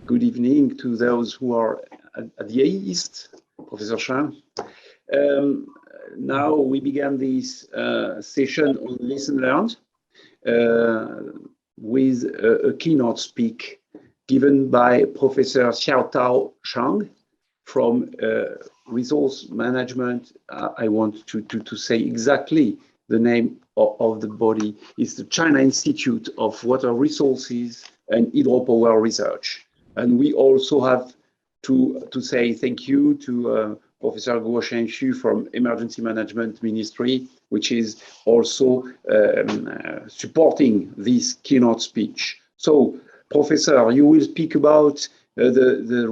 good evening to those who are at the east, Professor Cheng. Now we began this session on Lesson Learned with a keynote speak given by Professor Xiaotao Cheng from Resource Management. I want to say exactly the name of the body. It's the China Institute of Water Resources and Hydropower Research. And we also have to say thank you to Professor Guosheng from Emergency Management Ministry, which is also supporting this keynote speech. So, Professor, you will speak about the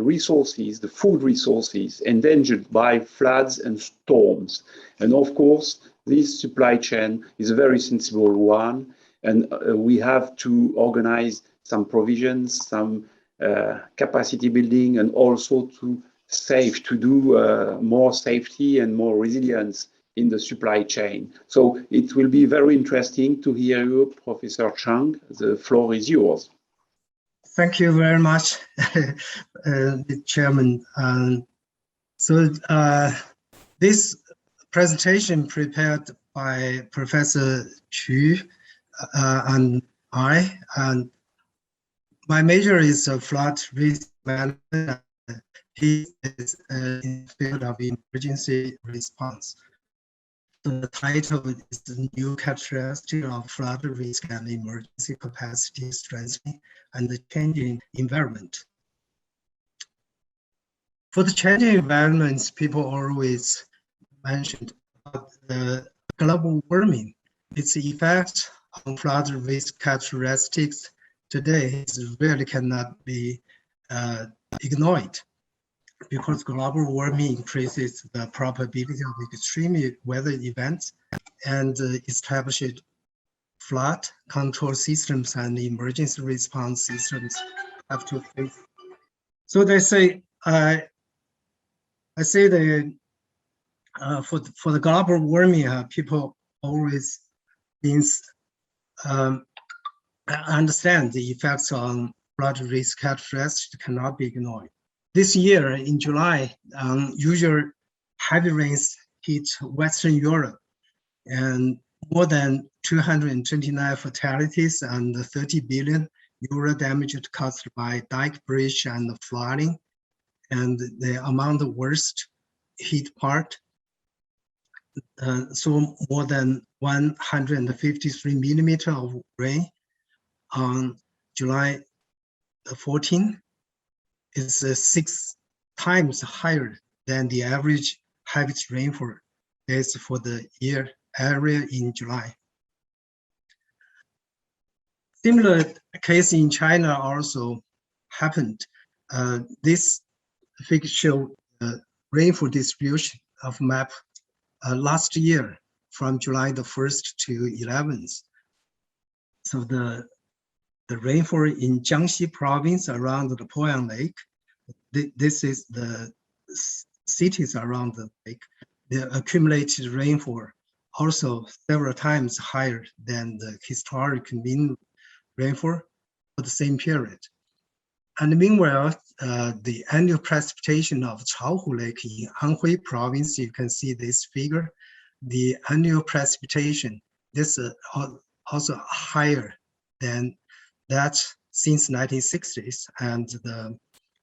resources, the food resources endangered by floods and storms. And of course, this supply chain is a very sensible one. And we have to organize some provisions, some capacity building, and also to do more safety and more resilience in the supply chain. So it will be very interesting to hear you, Professor Cheng. The floor is yours. Thank you very much, Chairman. This presentation prepared by Professor Chu and I, and my major is flood risk management. He is in the field of emergency response. So the title is the new characteristic of flood risk and emergency capacity strengthening and the changing environment. For the changing environments, people always mentioned about the global warming. Its effects on flood risk characteristics today really cannot be ignored, because global warming increases the probability of extreme weather events and established flood control systems and emergency response systems have to face. So they say, I say that for the global warming, people always understand the effects on flood risk characteristics cannot be ignored. This year in July, usual heavy rains hit Western Europe, and more than 229 fatalities and 30 billion euro damage caused by dike breach and flooding, and the among the worst hit part. So more than 153 millimeter of rain on July 14 is 6 times higher than the average heavy rainfall days for the year area in July. Similar case in China also happened. This figure shows the rainfall distribution of map last year from July the 1st to 11th. So the rainfall in Jiangxi province around the Poyang Lake, this is the cities around the lake. The accumulated rainfall also several times higher than the historic mean rainfall for the same period. And meanwhile, the annual precipitation of Chaohu Lake in Anhui province, you can see this figure. The annual precipitation, this is also higher than that since 1960s, and the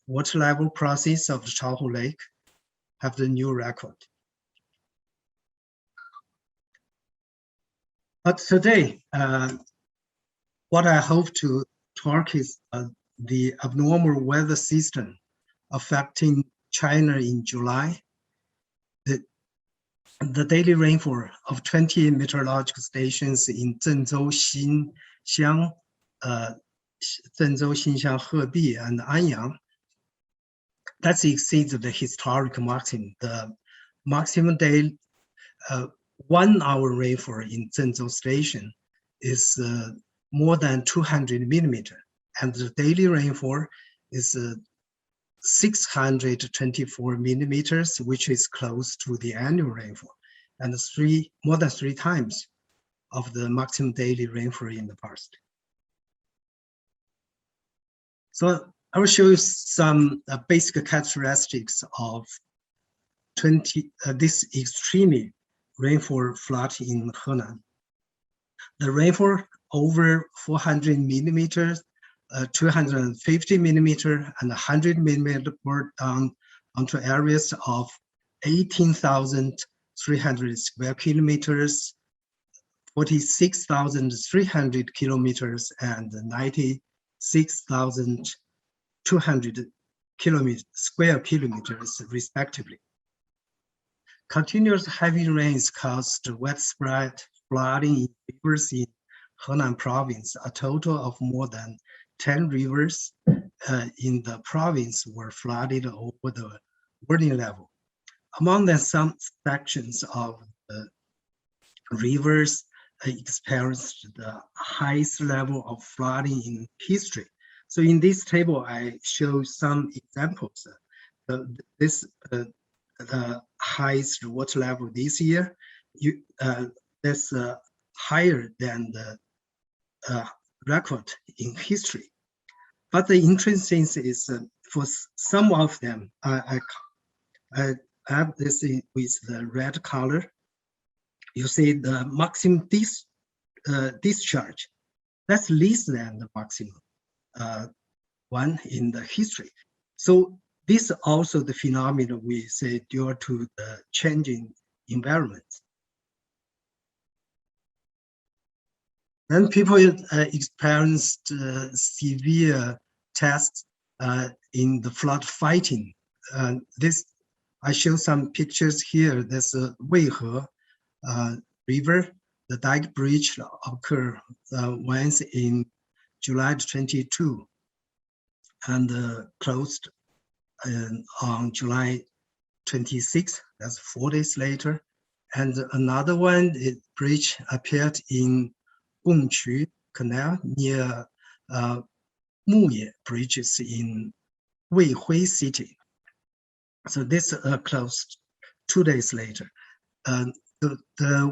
water level process of the Chaohu Lake have the new record. But today, what I hope to talk is the abnormal weather system affecting China in July. The daily rainfall of 20 meteorological stations in Zhengzhou, Xinxiang, Hebei, and Anyang, that exceeds the historic maximum. The maximum day 1 hour rainfall in Zhengzhou station is more than 200 millimeter, and the daily rainfall is 624 millimeters, which is close to the annual rainfall, and more than 3 times of the maximum daily rainfall in the past. So I will show you some basic characteristics of this extremely rainfall flood in Henan. The rainfall over 400 millimeters, 250 millimeter, and 100 millimeter poured down onto areas of 18,300 square kilometers, 46,300 kilometers, and 96,200 square kilometers, respectively. Continuous heavy rains caused widespread flooding in rivers in Henan province. A total of more than 10 rivers in the province were flooded over the warning level. Among them, some sections of the rivers experienced the highest level of flooding in history. So in this table, I show some examples. The highest water level this year, that's higher than the record in history. But the interesting thing is for some of them, I have this with the red color. You see the maximum discharge, that's less than the maximum one in the history. So this is also the phenomenon we say due to the changing environment. Then people experienced severe tests in the flood fighting. I show some pictures here. There's a Weihe River. The dike breach occurred once in July 22 and closed on July 26, that's 4 days later. And another one, breach appeared in Gongqu Canal near Muye bridges in Weihui City. So this closed 2 days later. The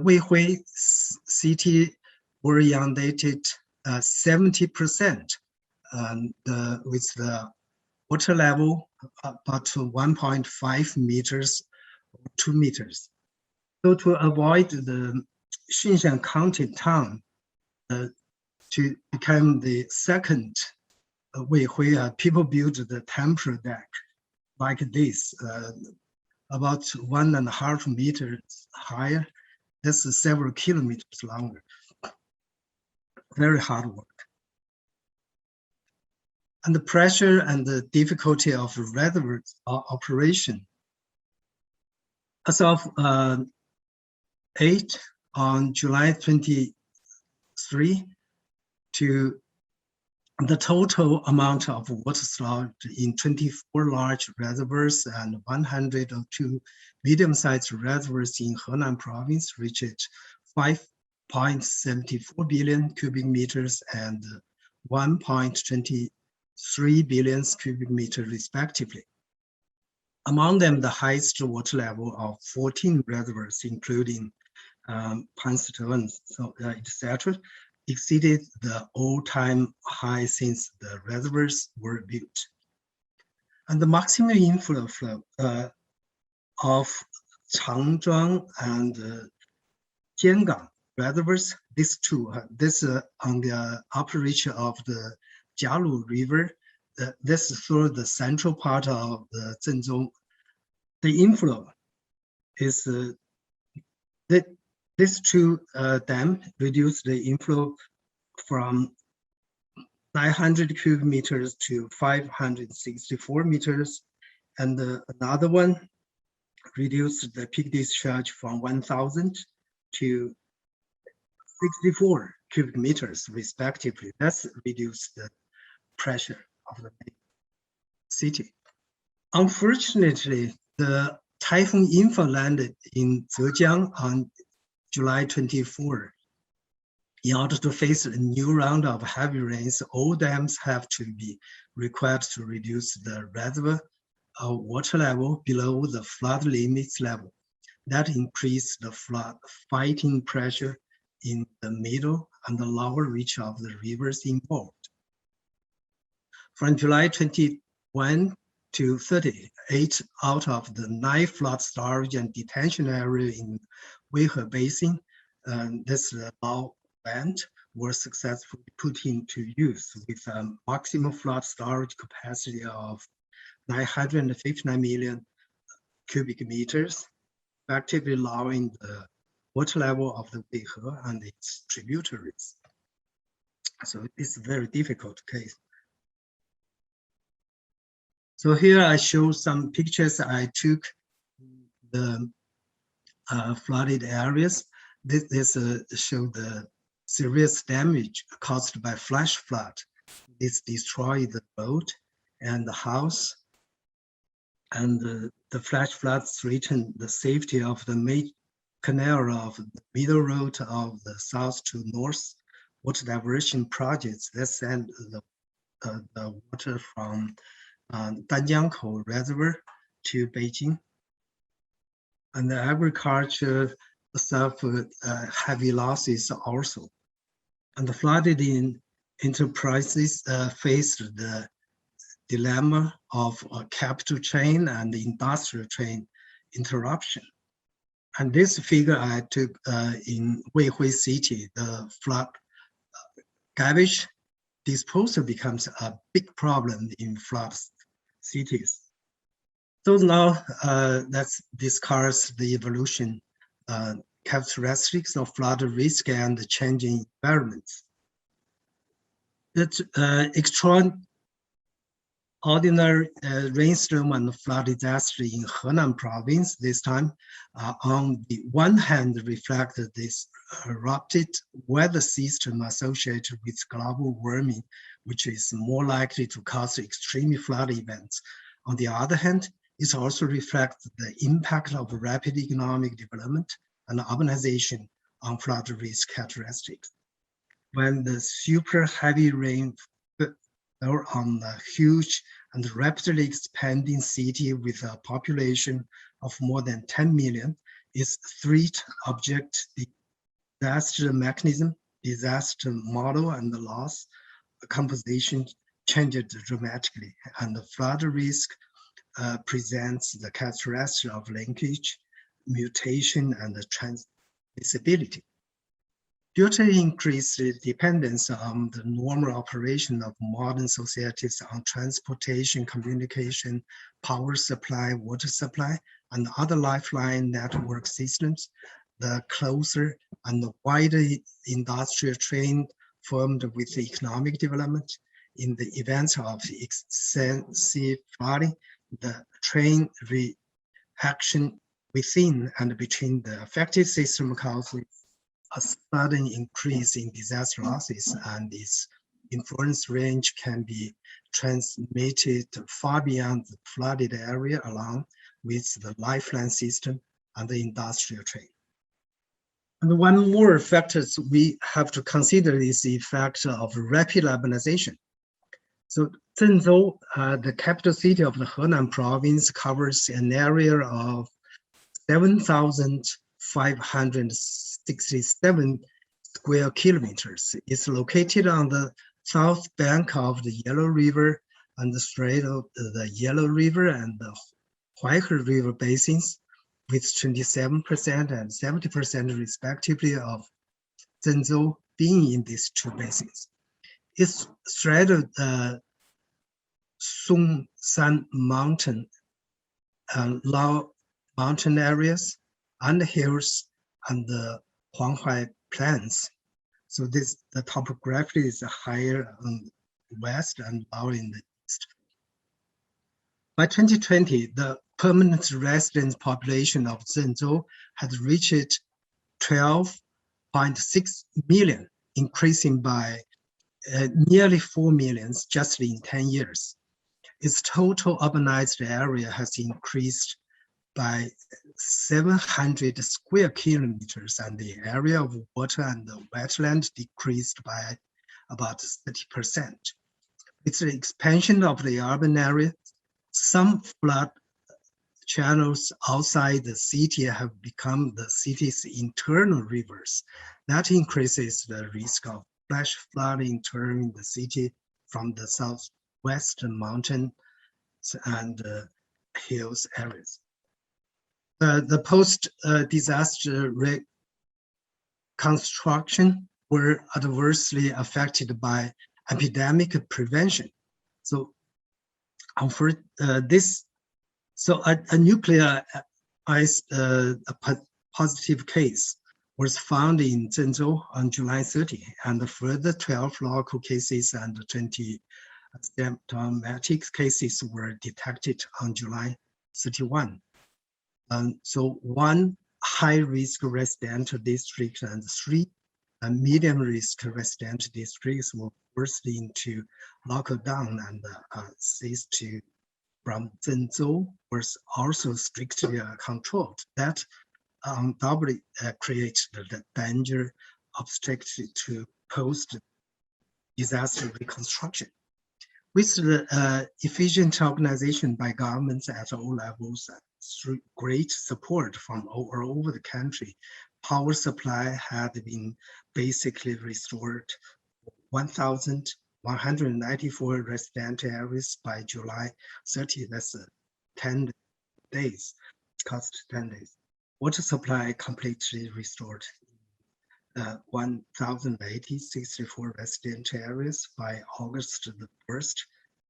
Weihui city were inundated 70%, with the water level about 1.5 meters, 2 meters. So to avoid the Xinxiang County town to become the second Weihui, people built the temporary deck like this, about 1.5 meters higher. That's several kilometers longer. Very hard work. And the pressure and the difficulty of reservoir operation. As of 8 on July 23, to the total amount of water stored in 24 large reservoirs and 102 medium-sized reservoirs in Henan province reached 5.74 billion cubic meters and 1.23 billion cubic meters respectively. Among them, the highest water level of 14 reservoirs, including Panstone, etc., exceeded the all-time high since the reservoirs were built. And the maximum inflow flow of Changzhuang and Jiangang reservoirs, these two, this on the upper reach of the Jialu River, this is through the central part of the Zhenzhou. The inflow is these two dams reduced the inflow from 900 cubic meters to 564 meters, and another one reduced the peak discharge from 1,000 to 64 cubic meters respectively. That's reduced the pressure of the city. Unfortunately, the Typhoon Yinfa landed in Zhejiang on July 24. In order to face a new round of heavy rains, all dams have to be required to reduce the reservoir water level below the flood limits level. That increased the flood fighting pressure in the middle and the lower reach of the rivers involved. From July 21 to 38 out of the 9 flood storage and detention area in Weihe Basin, this low band was successfully put into use with a maximum flood storage capacity of 959 million cubic meters, effectively lowering the water level of the Weihe and its tributaries. So it's a very difficult case. So here I show some pictures I took the flooded areas. This show the serious damage caused by flash flood. This destroyed the boat and the house, and the flash floods threatened the safety of the main canal of the middle road of the south to north water diversion projects that send the water from Danjiangkou Reservoir to Beijing. And the agriculture suffered heavy losses also. And the flooded enterprises faced the dilemma of a capital chain and industrial chain interruption. And this figure I took in Weihe City, the flood garbage disposal becomes a big problem in flood cities. So now let's discuss the evolution characteristics of flood risk and the changing environments. The extraordinary rainstorm and flood disaster in Henan province this time, on the one hand, reflected this erupted weather system associated with global warming, which is more likely to cause extreme flood events. On the other hand, it also reflects the impact of rapid economic development and urbanization on flood risk characteristics. When the super heavy rain fell on a huge and rapidly expanding city with a population of more than 10 million, its threat object, the disaster mechanism, disaster model, and the loss composition changed dramatically, and the flood risk presents the characteristic of linkage, mutation, and transmissibility. Due to increased dependence on the normal operation of modern societies on transportation, communication, power supply, water supply, and other lifeline network systems, the closer and wider industrial chain formed with economic development. In the event of extensive flooding, the chain reaction within and between the affected system causes a sudden increase in disaster losses, and its influence range can be transmitted far beyond the flooded area along with the lifeline system and the industrial chain. And one more factors we have to consider is the effect of rapid urbanization. So Zhengzhou, the capital city of the Henan province, covers an area of 7,567 square kilometers. It's located on the south bank of the Yellow River and the strait of the Yellow River and the Huaihe River basins, with 27% and 70% respectively of Zhengzhou being in these two basins. It's straddled the Songshan Mountain and low mountain areas and hills and the Huanghuai Plains. So the topography is higher on the west and lower in the east. By 2020, the permanent resident population of Zhengzhou had reached 12.6 million, increasing by nearly 4 million just in 10 years. Its total urbanized area has increased by 700 square kilometers, and the area of water and the wetland decreased by about 30%. With the expansion of the urban area, some flood channels outside the city have become the city's internal rivers. That increases the risk of flash flooding entering the city from the south western mountains and hills areas. The post-disaster reconstruction were adversely affected by epidemic prevention. So, for this, so a nuclear positive case was found in Zhengzhou on July 30, and a further 12 local cases and 20 symptomatic cases were detected on July 31. So 1 high-risk residential district and 3 medium-risk residential districts were forced into lockdown, and ceased to from Zhengzhou was also strictly controlled. That doubly creates the danger obstructed to post-disaster reconstruction. With the efficient organization by governments at all levels, through great support from all over the country, power supply had been basically restored 1,194 residential areas by July 30. That's 10 days, cost 10 days. Water supply completely restored 1,064 residential areas by August the 1st,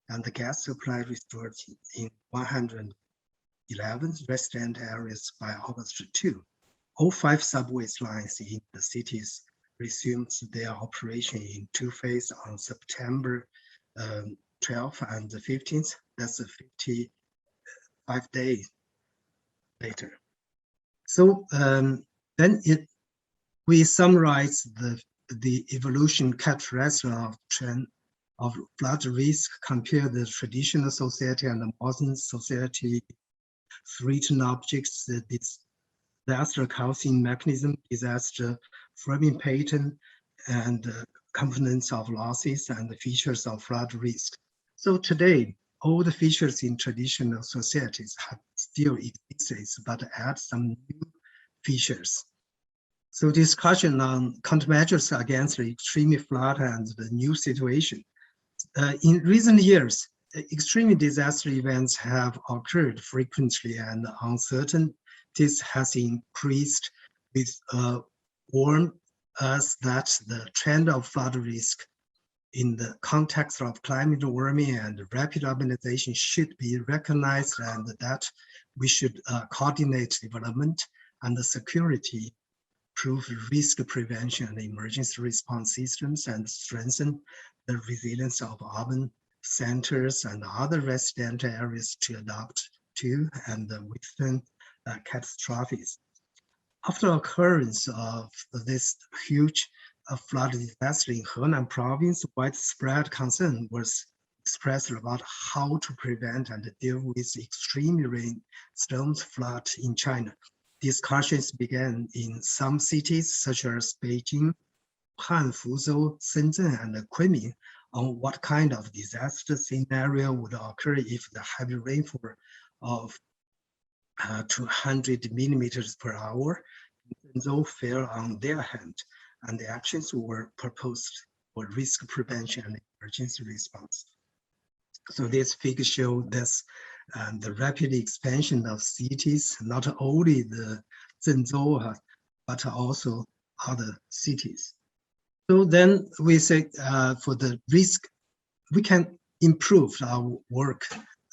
and the gas supply restored in 111 residential areas by August 2. All 5 subway lines in the cities resumed their operation in 2 phases on September 12th and 15th. That's 55 days later. So we summarize the evolution characteristic of trend of flood risk, compare the traditional society and the modern society, threatened objects, the disaster causing mechanism, disaster framing pattern, and components of losses and the features of flood risk. So today, all the features in traditional societies have still exists, but add some new features. So discussion on countermeasures against the extreme flood and the new situation. In recent years, extreme disaster events have occurred frequently, and uncertainties has increased, with warn us that the trend of flood risk in the context of climate warming and rapid urbanization should be recognized, and that we should coordinate development and the security, improve risk prevention and emergency response systems, and strengthen the resilience of urban centers and other residential areas to adapt to and withstand catastrophes. After occurrence of this huge flood disaster in Henan province, widespread concern was expressed about how to prevent and deal with extreme rainstorms flood in China. Discussions began in some cities such as Beijing, Han, Fuzhou, Shenzhen, and Kunming on what kind of disaster scenario would occur if the heavy rainfall of 200 millimeters per hour fell on their hand, and the actions were proposed for risk prevention and emergency response. So this figure shows this the rapid expansion of cities, not only the Zhengzhou, but also other cities. So then we say for the risk, we can improve our work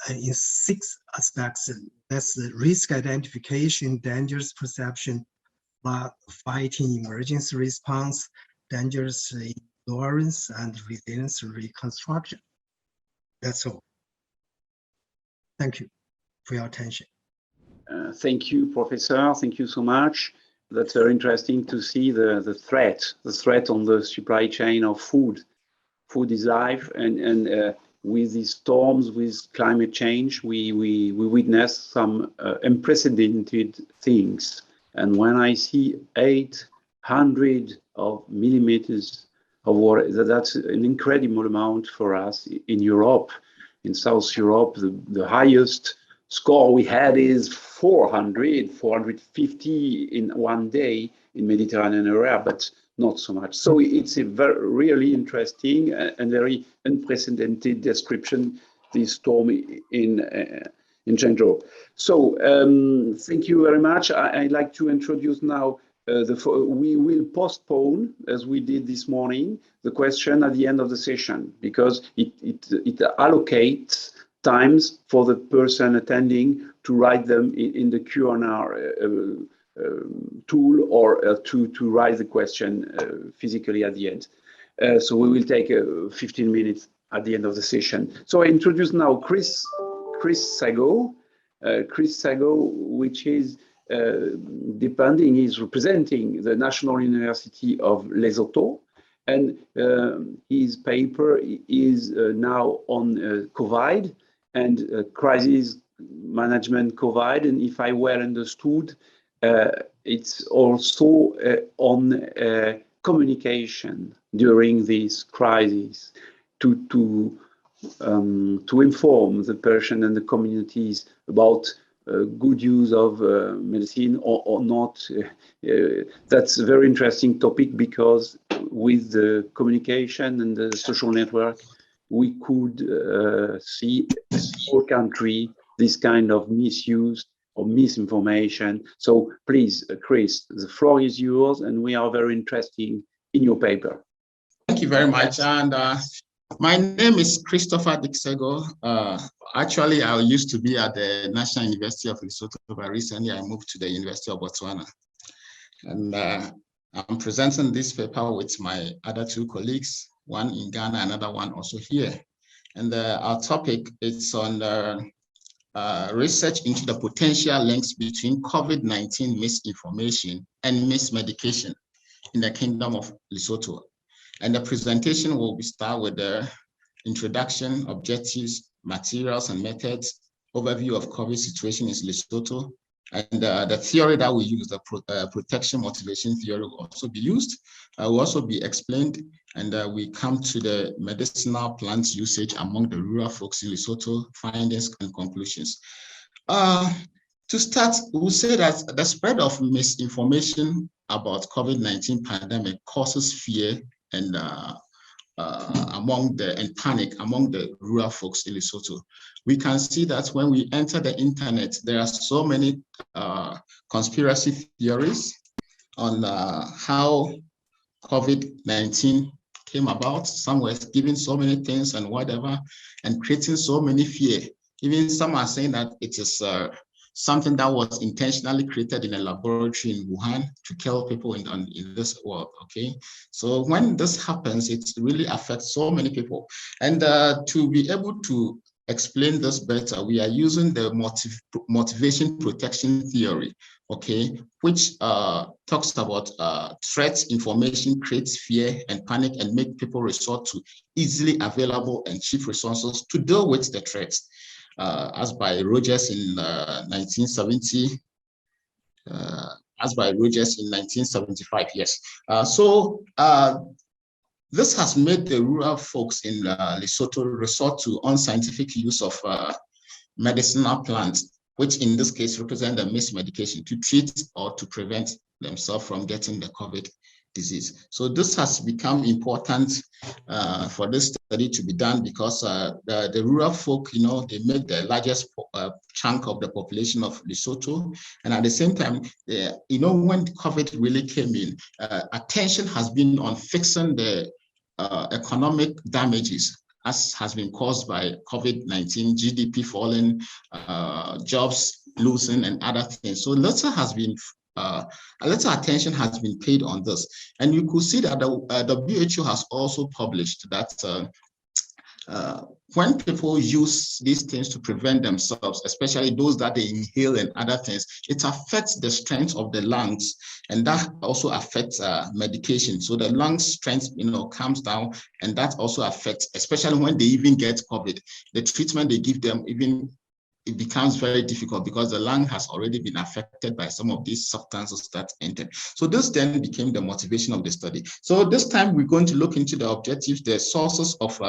in 6 aspects. That's the risk identification, dangers perception, fighting emergency response, dangers ignorance, and resilience reconstruction. That's all. Thank you for your attention. Thank you, Professor. Thank you so much. That's very interesting to see the threat on the supply chain of food. Food is life, and with these storms, with climate change, we witness some unprecedented things. And when I see 800 millimeters of water, that's an incredible amount for us in Europe. In South Europe, the highest score we had is 450 in one day in Mediterranean area, but not so much. So it's a very really interesting and very unprecedented description, this storm in Zhengzhou. So thank you very much. I'd like to introduce now we will postpone, as we did this morning, the question at the end of the session, because it allocates times for the person attending to write them in the Q&A tool, or to write the question physically at the end. So we will take 15 minutes at the end of the session. So I introduce now Chris Sagoe. Chris Sagoe, which is is representing the National University of Lesotho, and his paper is now on COVID and crisis management COVID, and if I well understood, it's also on communication during this crisis to inform the person and the communities about good use of medicine or not. That's a very interesting topic, because with the communication and the social network, we could see in all countries this kind of misuse or misinformation. So please, Chris, the floor is yours, and we are very interested in your paper. Thank you very much. And my name is Christopher Sagoe. Actually, I used to be at the National University of Lesotho, but recently I moved to the University of Botswana. And I'm presenting this paper with my other two colleagues, one in Ghana, another one also here. And our topic is on research into the potential links between COVID-19 misinformation and mismedication in the Kingdom of Lesotho. And the presentation will start with the introduction, objectives, materials and methods, overview of COVID situation in Lesotho, and the theory that we use, the protection motivation theory, will also be used, will also be explained, and we come to the medicinal plants usage among the rural folks in Lesotho, findings and conclusions. To start, we'll say that the spread of misinformation about COVID-19 pandemic causes fear and panic among the rural folks in Lesotho. We can see that when we enter the internet, there are so many conspiracy theories on how COVID-19 came about. Some were giving so many things and whatever, and creating so many fear. Even some are saying that it is something that was intentionally created in a laboratory in Wuhan to kill people in this world, okay? So when this happens, it really affects so many people. And to be able to explain this better, we are using the motivation protection theory, okay, which talks about threat information creates fear and panic and make people resort to easily available and cheap resources to deal with the threats. As by Rogers in 1970, as by Rogers in 1975, yes. So this has made the rural folks in Lesotho resort to unscientific use of medicinal plants, which in this case represent the mismedication to treat or to prevent themselves from getting the COVID disease. So this has become important for this study to be done, because the rural folk, you know, they make the largest chunk of the population of Lesotho. And at the same time, you know, when COVID really came in, attention has been on fixing the economic damages as has been caused by COVID-19, GDP falling, jobs losing and other things. So a little attention has been paid on this. And you could see that the WHO has also published that when people use these things to prevent themselves, especially those that they inhale and other things, it affects the strength of the lungs, and that also affects medication. So the lung strength, you know, comes down, and that also affects, especially when they even get COVID, the treatment they give them, even it becomes very difficult because the lung has already been affected by some of these substances that entered. So this then became the motivation of the study. So this time we're going to look into the objectives, the sources of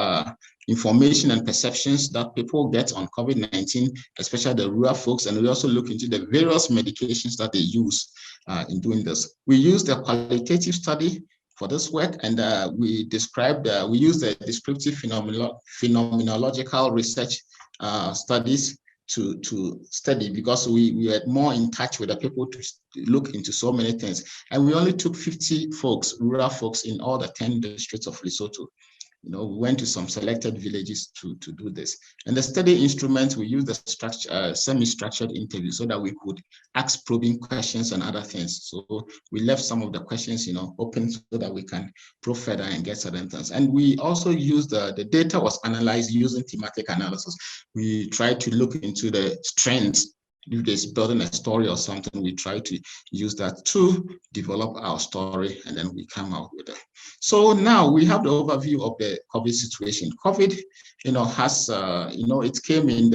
information and perceptions that people get on COVID-19, especially the rural folks, and we also look into the various medications that they use in doing this. We use the qualitative study, for this work, and we described, we used the descriptive phenomenological research studies to study, because we were more in touch with the people to look into so many things. And we only took 50 folks, rural folks, in all the 10 districts of Lesotho. You know, we went to some selected villages to do this. And the study instruments, we used the semi-structured interview so that we could ask probing questions and other things. So we left some of the questions, you know, open so that we can probe further and get certain things. And we also used the data was analyzed using thematic analysis. We tried to look into the trends. If there's building a story or something, we try to use that to develop our story, and then we come out with it. So now we have the overview of the COVID situation. COVID, you know, has, you know, it came in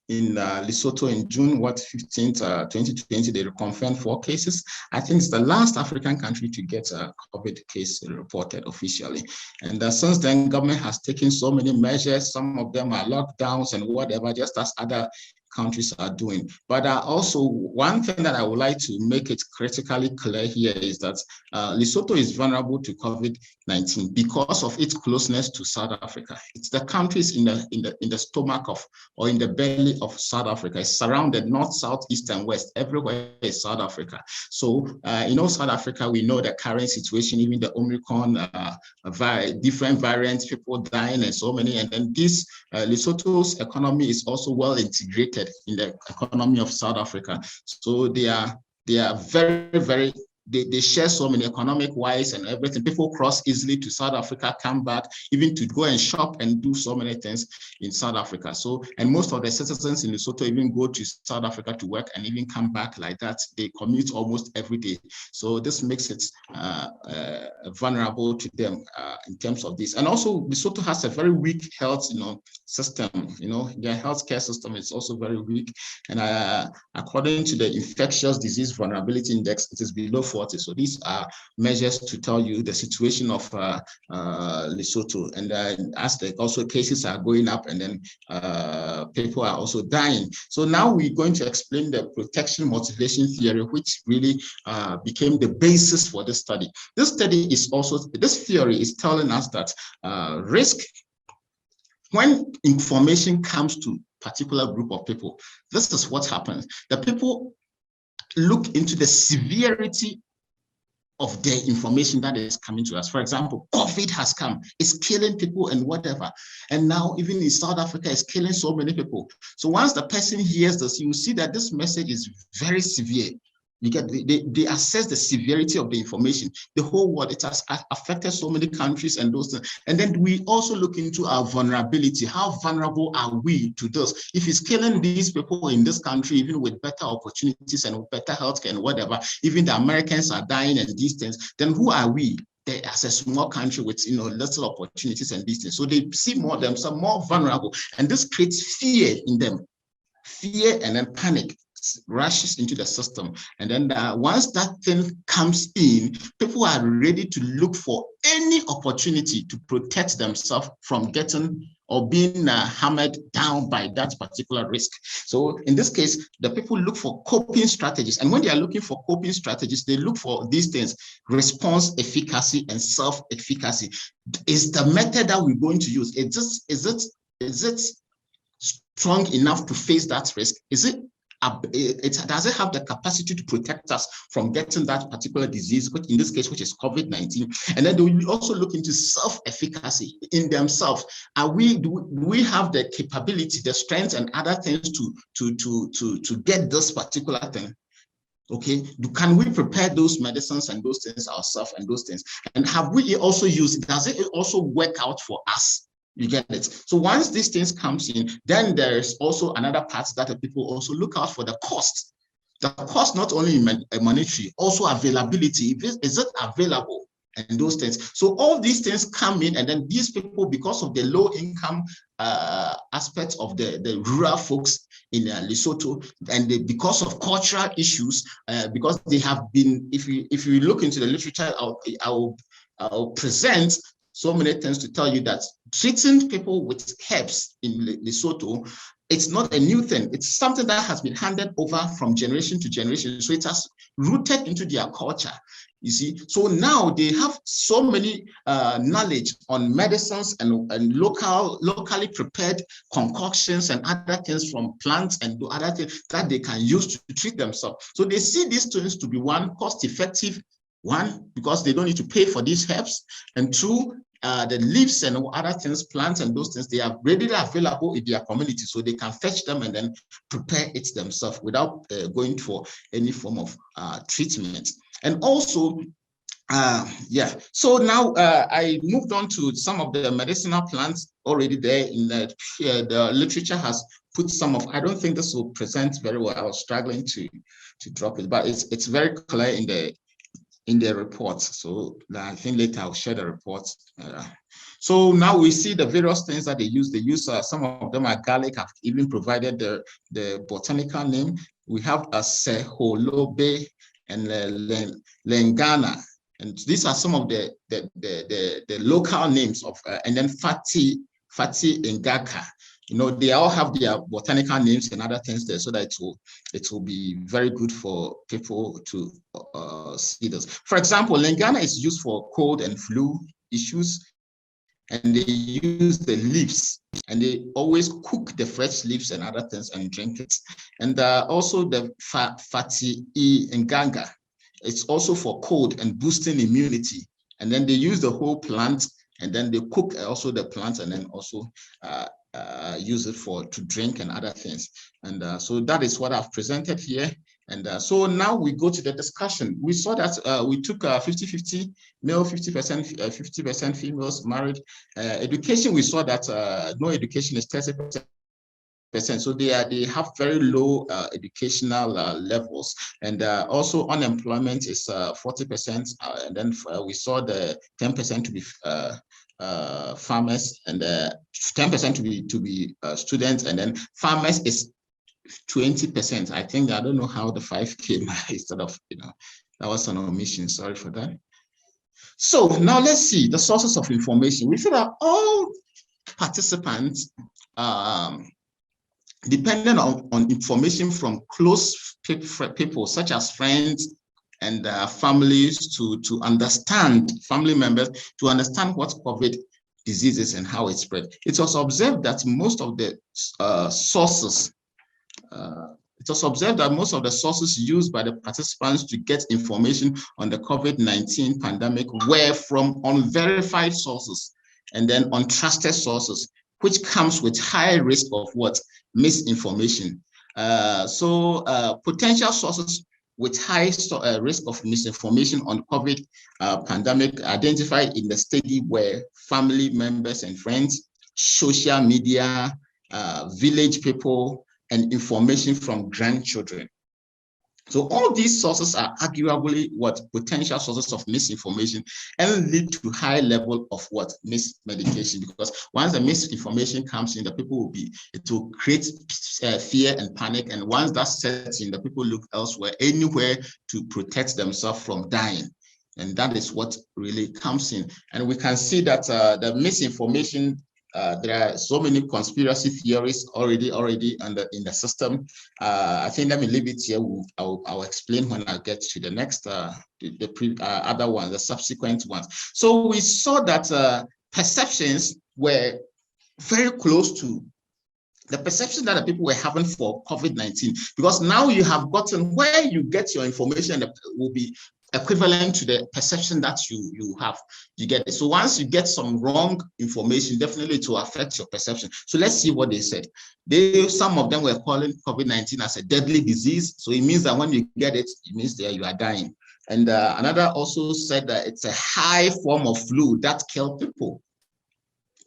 Lesotho in June 15th, 2020. They confirmed 4 cases. I think it's the last African country to get a COVID case reported officially. And since then, government has taken so many measures. Some of them are lockdowns and whatever, just as other countries are doing. But also, one thing that I would like to make it critically clear here is that Lesotho is vulnerable to COVID-19 because of its closeness to South Africa. It's the countries in the stomach of, or in the belly of South Africa. It's surrounded north, south, east, and west. Everywhere is South Africa. So, you know, South Africa, we know the current situation, even the Omicron, different variants, people dying, and so many. And then this Lesotho's economy is also well integrated in the economy of South Africa. So they are very, very, they share so many economic wise and everything. People cross easily to South Africa, come back, even to go and shop and do so many things in South Africa. So, and most of the citizens in Lesotho even go to South Africa to work and even come back like that. They commute almost every day. So this makes it vulnerable to them in terms of this. And also, Lesotho has a very weak health, you know, system. You know, their healthcare system is also very weak. And according to the infectious disease vulnerability index, it is below 40. So these are measures to tell you the situation of Lesotho. And as the also cases are going up, and then people are also dying. So now we're going to explain the protection motivation theory, which really became the basis for this study. This study is also, this theory is telling us that risk, when information comes to a particular group of people, this is what happens. The people look into the severity of the information that is coming to us. For example, COVID has come, it's killing people and whatever. And now even in South Africa, it's killing so many people. So once the person hears this, you will see that this message is very severe. You get, they assess the severity of the information. The whole world, it has affected so many countries and those things. And then we also look into our vulnerability. How vulnerable are we to this? If it's killing these people in this country, even with better opportunities and better healthcare and whatever, even the Americans are dying and these things, then who are we? They, as a small country with, you know, little opportunities and these things. So they see themselves more vulnerable, and this creates fear in them. Fear and then panic rushes into the system. And then once that thing comes in, people are ready to look for any opportunity to protect themselves from getting or being hammered down by that particular risk. So in this case, the people look for coping strategies. And when they are looking for coping strategies, they look for these things: response efficacy and self-efficacy. Is the method that we're going to use, is it strong enough to face that risk? Is it does it have the capacity to protect us from getting that particular disease, which in this case, which is COVID-19? And then do we also look into self-efficacy in themselves? Do we have the capability, the strength, and other things to get this particular thing? Okay, can we prepare those medicines and those things ourselves and those things? And have we also used it? Does it also work out for us? You get it? So once these things comes in, then there's also another part that the people also look out for: the cost. The cost, not only monetary, also availability. Is it available? And those things. So all these things come in, and then these people, because of the low income aspect of the rural folks in Lesotho, and because of cultural issues, because they have been, if you look into the literature, I'll present so many things to tell you that treating people with herbs in Lesotho it's not a new thing. It's something that has been handed over from generation to generation. So it has rooted into their culture, you see. So now they have so many knowledge on medicines and locally prepared concoctions and other things from plants and other things that they can use to treat themselves. So they see these things to be one, cost-effective, one, because they don't need to pay for these herbs, and two, the leaves and other things, plants and those things, they are readily available in their community, so they can fetch them and then prepare it themselves without going for any form of treatment. And also, so now I moved on to some of the medicinal plants already there in the literature has put some of, I don't think this will present very well. I was struggling to drop it, but it's very clear in the report. So I think later I'll share the report. So now we see the various things that they use. They use some of them are garlic. I've even provided the botanical name. We have a Seholobe and Lengana, and these are some of the local names of and then Fati Ngaka. You know, they all have their botanical names and other things there, so that it will be very good for people to see this. For example, Lengana is used for cold and flu issues, and they use the leaves, and they always cook the fresh leaves and other things and drink it. And also the Fati Nganga, it's also for cold and boosting immunity. And then they use the whole plant, and then they cook also the plant, and then also use it to drink and other things. And so that is what I've presented here. And so now we go to the discussion. We saw that we took 50-50 male, 50% females married. Education, we saw that no education is 30%. So they have very low educational levels, and also unemployment is 40%. And then we saw the 10% to be farmers, and 10% to be students, and then farmers is 20%. I think, I don't know how the 5 came instead of, that was an omission. Sorry for that. So now let's see the sources of information. We feel that all participants dependent on information from close people such as friends and families to understand, family members, to understand what COVID disease is and how it spread. It was observed that most of the sources used by the participants to get information on the COVID-19 pandemic were from unverified sources and then untrusted sources, which comes with high risk of what? Misinformation. Potential sources with high risk of misinformation on COVID pandemic identified in the study were family members and friends, social media, village people, and information from grandchildren. So all these sources are arguably what? Potential sources of misinformation, and lead to high level of what? Mismedication, because once the misinformation comes in, the people it will create fear and panic. And once that sets in, the people look elsewhere, anywhere to protect themselves from dying. And that is what really comes in. And we can see that the misinformation, there are so many conspiracy theories already in the system. I think let me leave it here. I'll explain when I get to the next, other ones, the subsequent ones. So we saw that perceptions were very close to the perception that the people were having for COVID-19, because now you have gotten where you get your information will be equivalent to the perception that you have. You get it. So once you get some wrong information, definitely it will affect your perception. So let's see what they said. Some of them were calling COVID-19 as a deadly disease. So it means that when you get it, it means that you are dying. And another also said that it's a high form of flu that kills people.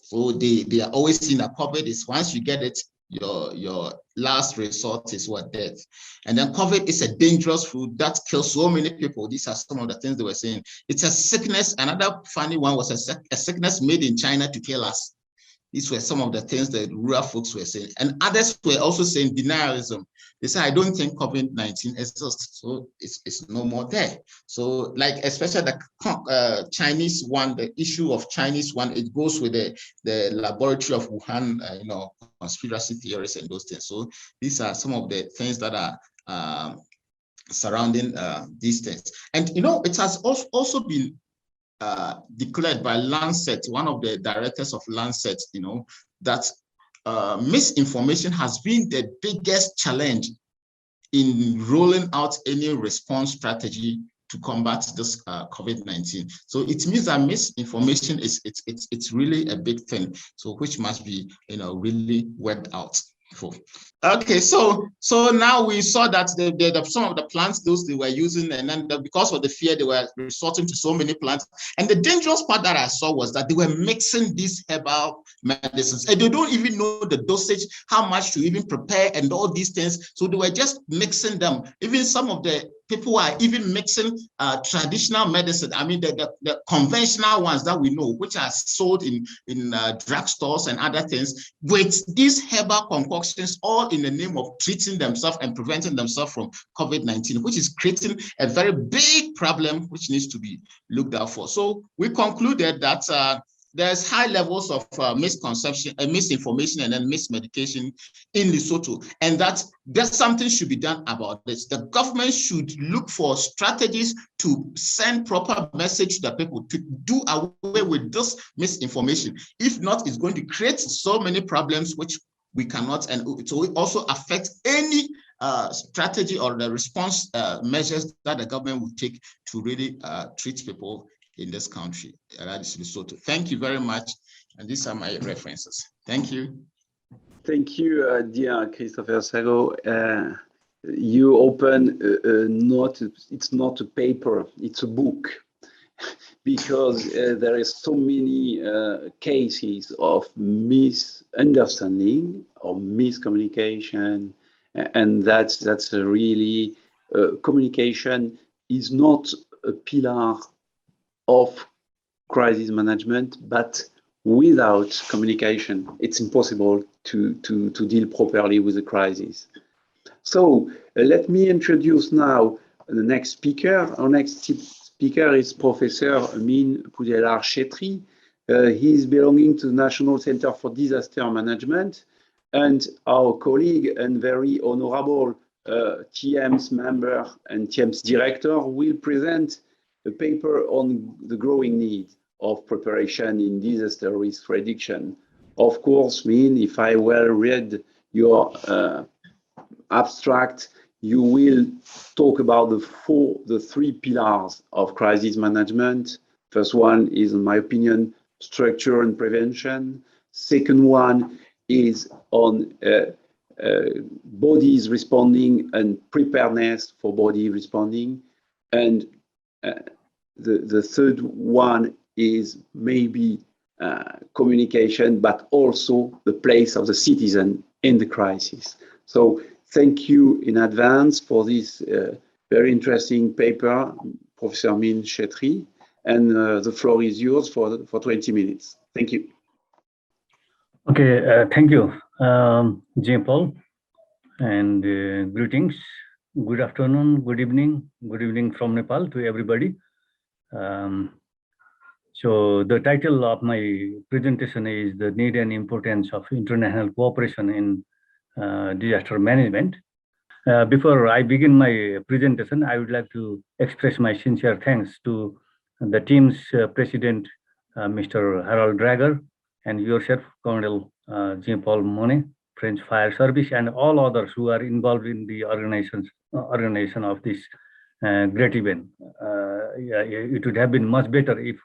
So they are always saying that COVID is, once you get it, your last resort is what? Death. And then COVID is a dangerous flu that kills so many people. These are some of the things they were saying. It's a sickness. Another funny one was a sickness made in China to kill us. These were some of the things that rural folks were saying. And others were also saying denialism. They say, I don't think COVID-19 exists, so it's no more there. So like, especially the Chinese one, the issue of Chinese one, it goes with the laboratory of Wuhan, conspiracy theories and those things. So these are some of the things that are surrounding these things. And it has also been declared by Lancet, one of the directors of Lancet, that misinformation has been the biggest challenge in rolling out any response strategy to combat this COVID-19. So it means that misinformation it's really a big thing. So which must be really worked out for. Okay, so now we saw that some of the plants they were using, and then because of the fear, they were resorting to so many plants. And the dangerous part that I saw was that they were mixing these herbal medicines, and they don't even know the dosage, how much to even prepare, and all these things. So they were just mixing them. Even some of the people are even mixing traditional medicine. I mean, the conventional ones that we know, which are sold in drugstores and other things, with these herbal concoctions, all in the name of treating themselves and preventing themselves from COVID-19, which is creating a very big problem which needs to be looked out for. So we concluded that there's high levels of misconception, misinformation, and then mismedication in Lesotho, and that something should be done about this. The government should look for strategies to send proper message to the people to do away with this misinformation. If not, it's going to create so many problems which we cannot, and it will also affect any strategy or the response measures that the government will take to really treat people in this country, that is Lesotho. Thank you very much, and these are my references. Thank you. Thank you, dear Christopher Sagoe. You open it's not a paper, it's a book, because there is so many cases of misunderstanding or miscommunication, and that's really communication is not a pillar of crisis management, but without communication, it's impossible to deal properly with the crisis. So let me introduce now the next speaker. Our next speaker is Professor Meen Chhetri. He is belonging to the National Center for Disaster Management, and our colleague and very honorable TM's member and TM's director will present a paper on the growing need of preparation in disaster risk reduction. Of course, Meen, if I well read your abstract, you will talk about the three pillars of crisis management. First one is, in my opinion, structure and prevention. Second one is on bodies responding and preparedness for body responding. And the third one is maybe communication, but also the place of the citizen in the crisis. So thank you in advance for this very interesting paper, Professor Meen Chhetri, and the floor is yours for 20 minutes. Thank you. Okay, thank you, Jean-Paul, and greetings. Good afternoon, good evening from Nepal to everybody. So the title of my presentation is The Need and Importance of International Cooperation in Disaster Management. Before I begin my presentation, I would like to express my sincere thanks to the team's president, Mr. Harold Drager, and yourself, Colonel Jean-Paul Monet, French Fire Service, and all others who are involved in the organization of this great event. It would have been much better if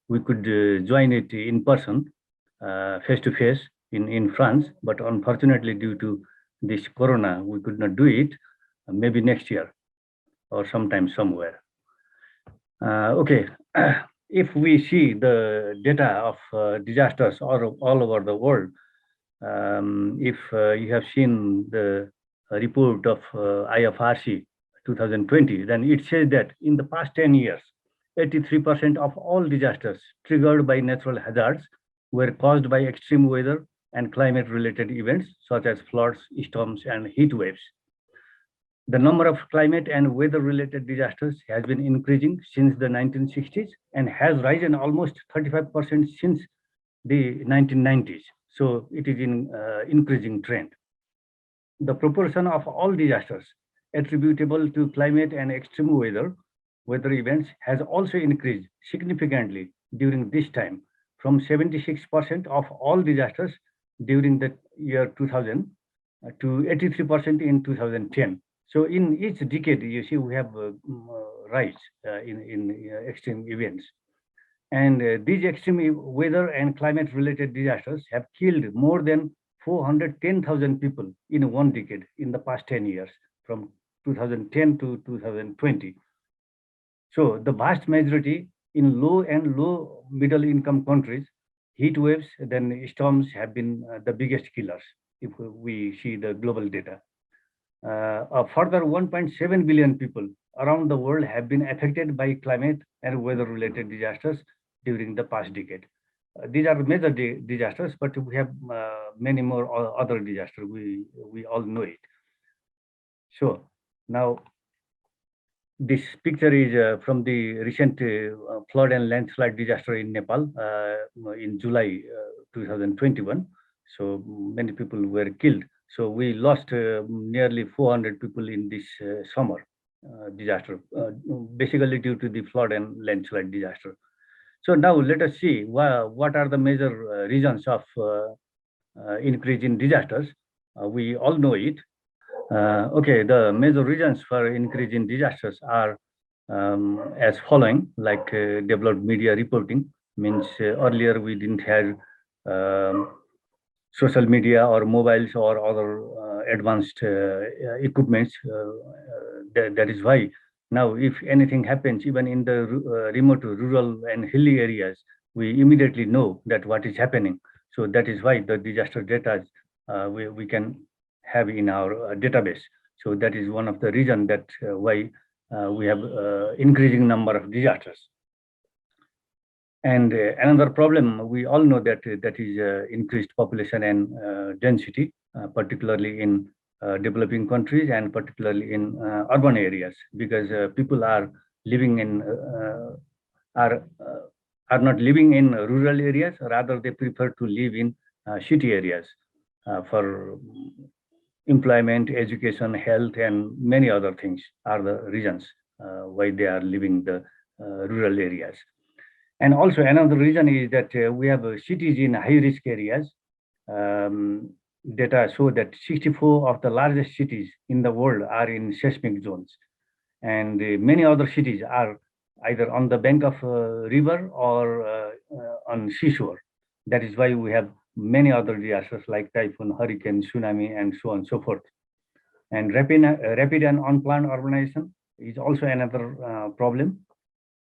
we could join it in person, face-to-face in France, but unfortunately due to this corona, we could not do it. Maybe next year or sometime somewhere. Okay, if we see the data of disasters all over the world, if you have seen the report of IFRC 2020, then it says that in the past 10 years, 83% of all disasters triggered by natural hazards were caused by extreme weather and climate-related events such as floods, storms, and heat waves. The number of climate and weather-related disasters has been increasing since the 1960s and has risen almost 35% since the 1990s. So it is in increasing trend. The proportion of all disasters attributable to climate and extreme weather events has also increased significantly during this time, from 76% of all disasters during the year 2000 to 83% in 2010. So in each decade, you see, we have rise in extreme events. And these extreme weather and climate-related disasters have killed more than 410,000 people in one decade in the past 10 years, from 2010 to 2020. So the vast majority in low and low middle income countries, heat waves, then storms have been the biggest killers if we see the global data. A further 1.7 billion people around the world have been affected by climate and weather-related disasters during the past decade. These are major disasters, but we have many more other disasters. We all know it. So now this picture is from the recent flood and landslide disaster in Nepal in July 2021. So many people were killed. So we lost nearly 400 people in this summer disaster, basically due to the flood and landslide disaster. So now let us see what are the major reasons of increase in disasters. We all know it. Okay, the major reasons for increase in disasters are as following, like developed media reporting. Means earlier we didn't have social media or mobiles or other advanced equipments. That is why now if anything happens, even in the remote, rural and hilly areas, we immediately know that what is happening. So that is why the disaster data we can have in our database. So that is one of the reasons that why we have increasing number of disasters. And another problem, we all know that is increased population and density, particularly in developing countries and particularly in urban areas, because people are living in are not living in rural areas. Rather, they prefer to live in city areas for employment, education, health, and many other things are the reasons why they are living the rural areas. And also another reason is that we have cities in high-risk areas. Data show that 64 of the largest cities in the world are in seismic zones. And many other cities are either on the bank of a river or on seashore. That is why we have many other disasters like typhoon, hurricane, tsunami, and so on and so forth. And rapid and unplanned urbanization is also another problem.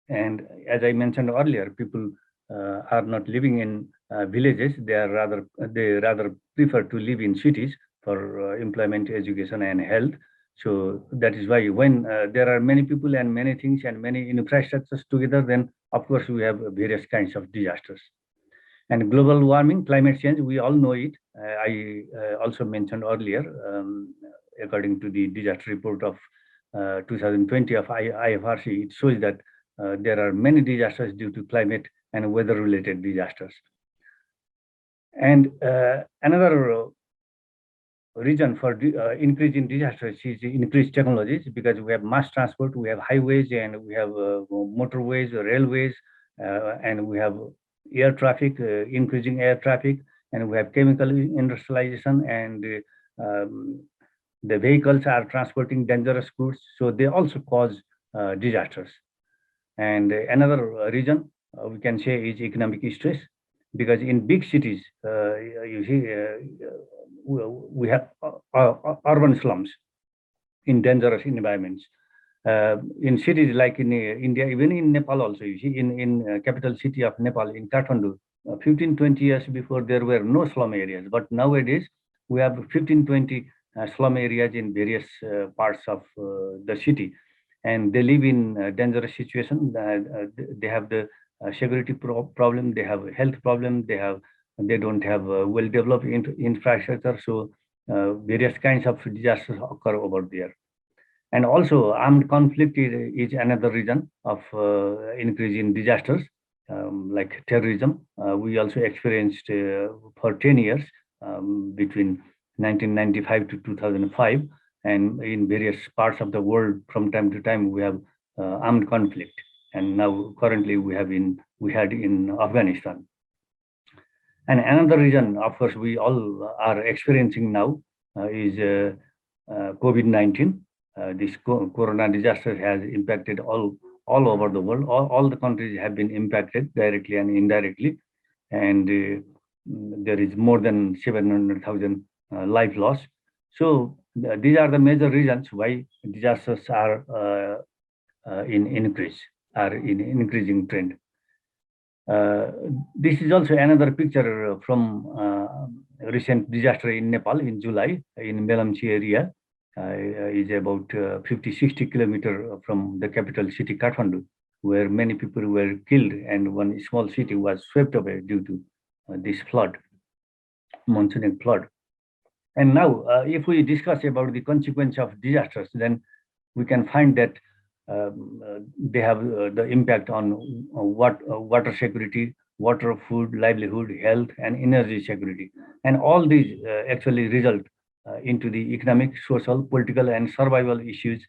And as I mentioned earlier, people are not living in villages. They rather prefer to live in cities for employment, education, and health. So that is why when there are many people and many things and many infrastructures together, then of course we have various kinds of disasters. And global warming, climate change, we all know it. I also mentioned earlier, according to the disaster report of 2020 of IFRC, it shows that there are many disasters due to climate and weather-related disasters. And another reason for increase in disasters is increased technologies, because we have mass transport, we have highways, and we have motorways, railways, and we have air traffic, increasing air traffic, and we have chemical industrialization, and the vehicles are transporting dangerous goods, so they also cause disasters. And another reason we can say is economic stress, because in big cities, you see, we have urban slums in dangerous environments. In cities like in India, even in Nepal also, you see, in capital city of Nepal, in Kathmandu, 15-20 years before there were no slum areas, but nowadays we have 15-20 slum areas in various parts of the city, and they live in dangerous situation. They have the security problem, they have health problem, they don't have well-developed infrastructure, so various kinds of disasters occur over there. And also armed conflict is another reason of increase in disasters. like terrorism. We also experienced for 10 years between 1995 to 2005, and in various parts of the world from time to time we have armed conflict, and now currently we had in Afghanistan. And another reason, of course, we all are experiencing now is COVID-19. This corona disaster has impacted all over the world. All the countries have been impacted directly and indirectly, and there is more than 700,000 life loss. So these are the major reasons why disasters are in increasing trend. This is also another picture from recent disaster in Nepal in July in Melamchi area. Is about 50-60 kilometers from the capital city Kathmandu, where many people were killed and one small city was swept away due to this flood, monsoonic flood. And now, if we discuss about the consequence of disasters, then we can find that they have the impact on water security, water, food, livelihood, health, and energy security. And all these actually result into the economic, social, political, and survival issues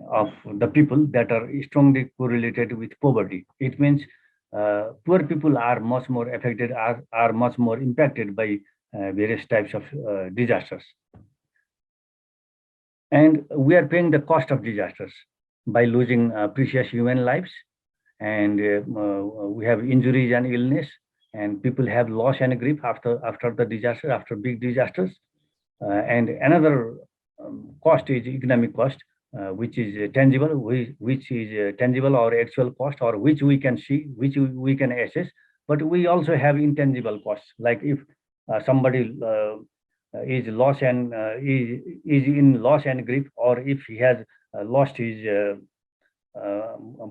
of the people that are strongly correlated with poverty. It means poor people are much more affected, are much more impacted by various types of disasters. And we are paying the cost of disasters by losing precious human lives, and we have injuries and illness, and people have loss and grief after the disaster, after big disasters. And another cost is economic cost, which is tangible, which is tangible or actual cost, or which we can see, which we can assess. But we also have intangible costs, like if somebody is loss and is in loss and grief, or if he has lost his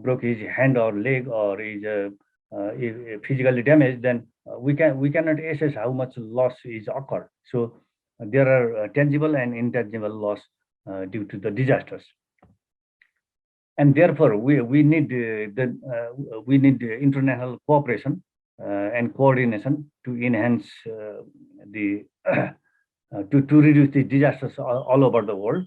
broke his hand or leg, or is physically damaged, then we cannot assess how much loss is occurred. So there are tangible and intangible loss due to the disasters, and therefore we need international cooperation and coordination to enhance the to reduce the disasters all over the world.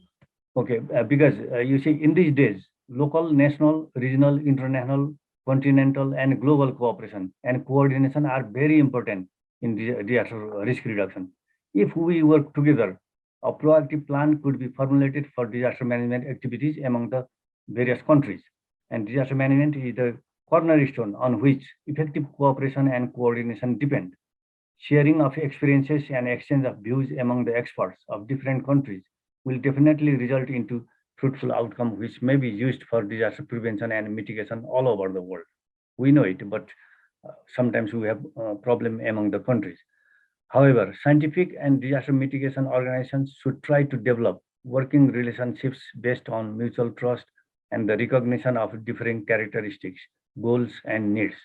Okay, because you see, in these days, local, national, regional, international, continental, and global cooperation and coordination are very important in disaster risk reduction. If we work together, a proactive plan could be formulated for disaster management activities among the various countries. And disaster management is the cornerstone on which effective cooperation and coordination depend. Sharing of experiences and exchange of views among the experts of different countries will definitely result into fruitful outcome, which may be used for disaster prevention and mitigation all over the world. We know it, but sometimes we have a problem among the countries. However, scientific and disaster mitigation organizations should try to develop working relationships based on mutual trust and the recognition of differing characteristics, goals, and needs.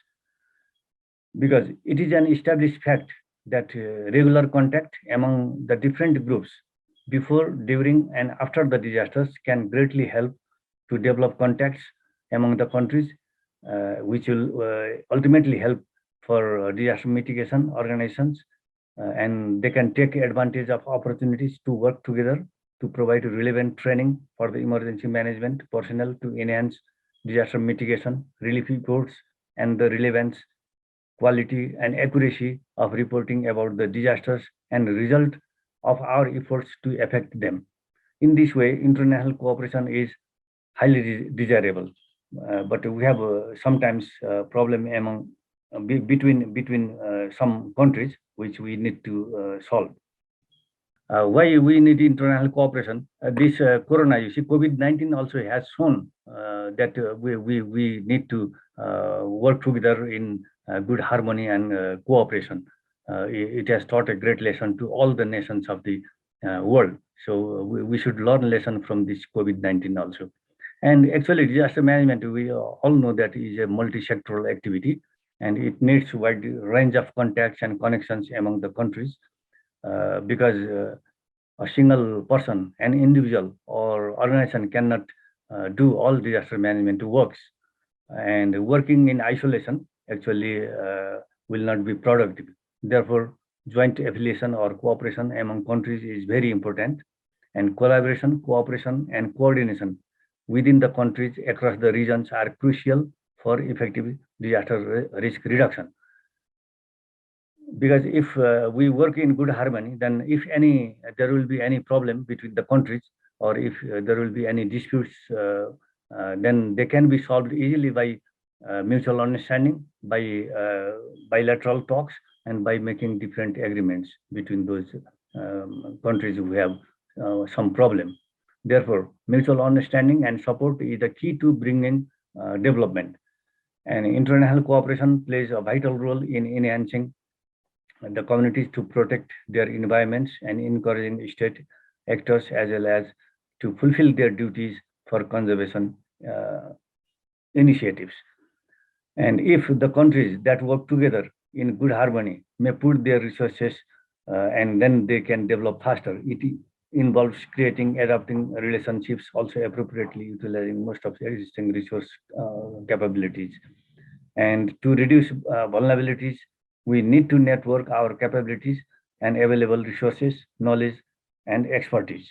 Because it is an established fact that regular contact among the different groups before, during, and after the disasters can greatly help to develop contacts among the countries, which will ultimately help for disaster mitigation organizations, and they can take advantage of opportunities to work together to provide relevant training for the emergency management personnel to enhance disaster mitigation, relief reports, and the relevance, quality, and accuracy of reporting about the disasters and the result of our efforts to affect them. In this way, international cooperation is highly desirable, but we have sometimes problem among between some countries which we need to solve. Why we need international cooperation? This corona, you see, COVID-19 also has shown that we need to work together in good harmony and cooperation. It has taught a great lesson to all the nations of the world. So we should learn lesson from this COVID-19 also. And actually, disaster management, we all know that is a multi-sectoral activity, and it needs a wide range of contacts and connections among the countries, because a single person, an individual or organization cannot do all disaster management works. And working in isolation actually will not be productive. Therefore, joint affiliation or cooperation among countries is very important, and collaboration, cooperation, and coordination within the countries across the regions are crucial for effective disaster risk reduction. Because if we work in good harmony, then if there will be any problem between the countries, or if there will be any disputes, then they can be solved easily by mutual understanding, by bilateral talks, and by making different agreements between those countries who have some problem. Therefore, mutual understanding and support is the key to bringing development. And international cooperation plays a vital role in enhancing the communities to protect their environments and encouraging state actors as well as to fulfill their duties for conservation initiatives. And if the countries that work together in good harmony may put their resources and then they can develop faster. It involves creating, adapting relationships, also appropriately utilizing most of the existing resource capabilities. And to reduce vulnerabilities, we need to network our capabilities and available resources, knowledge, and expertise.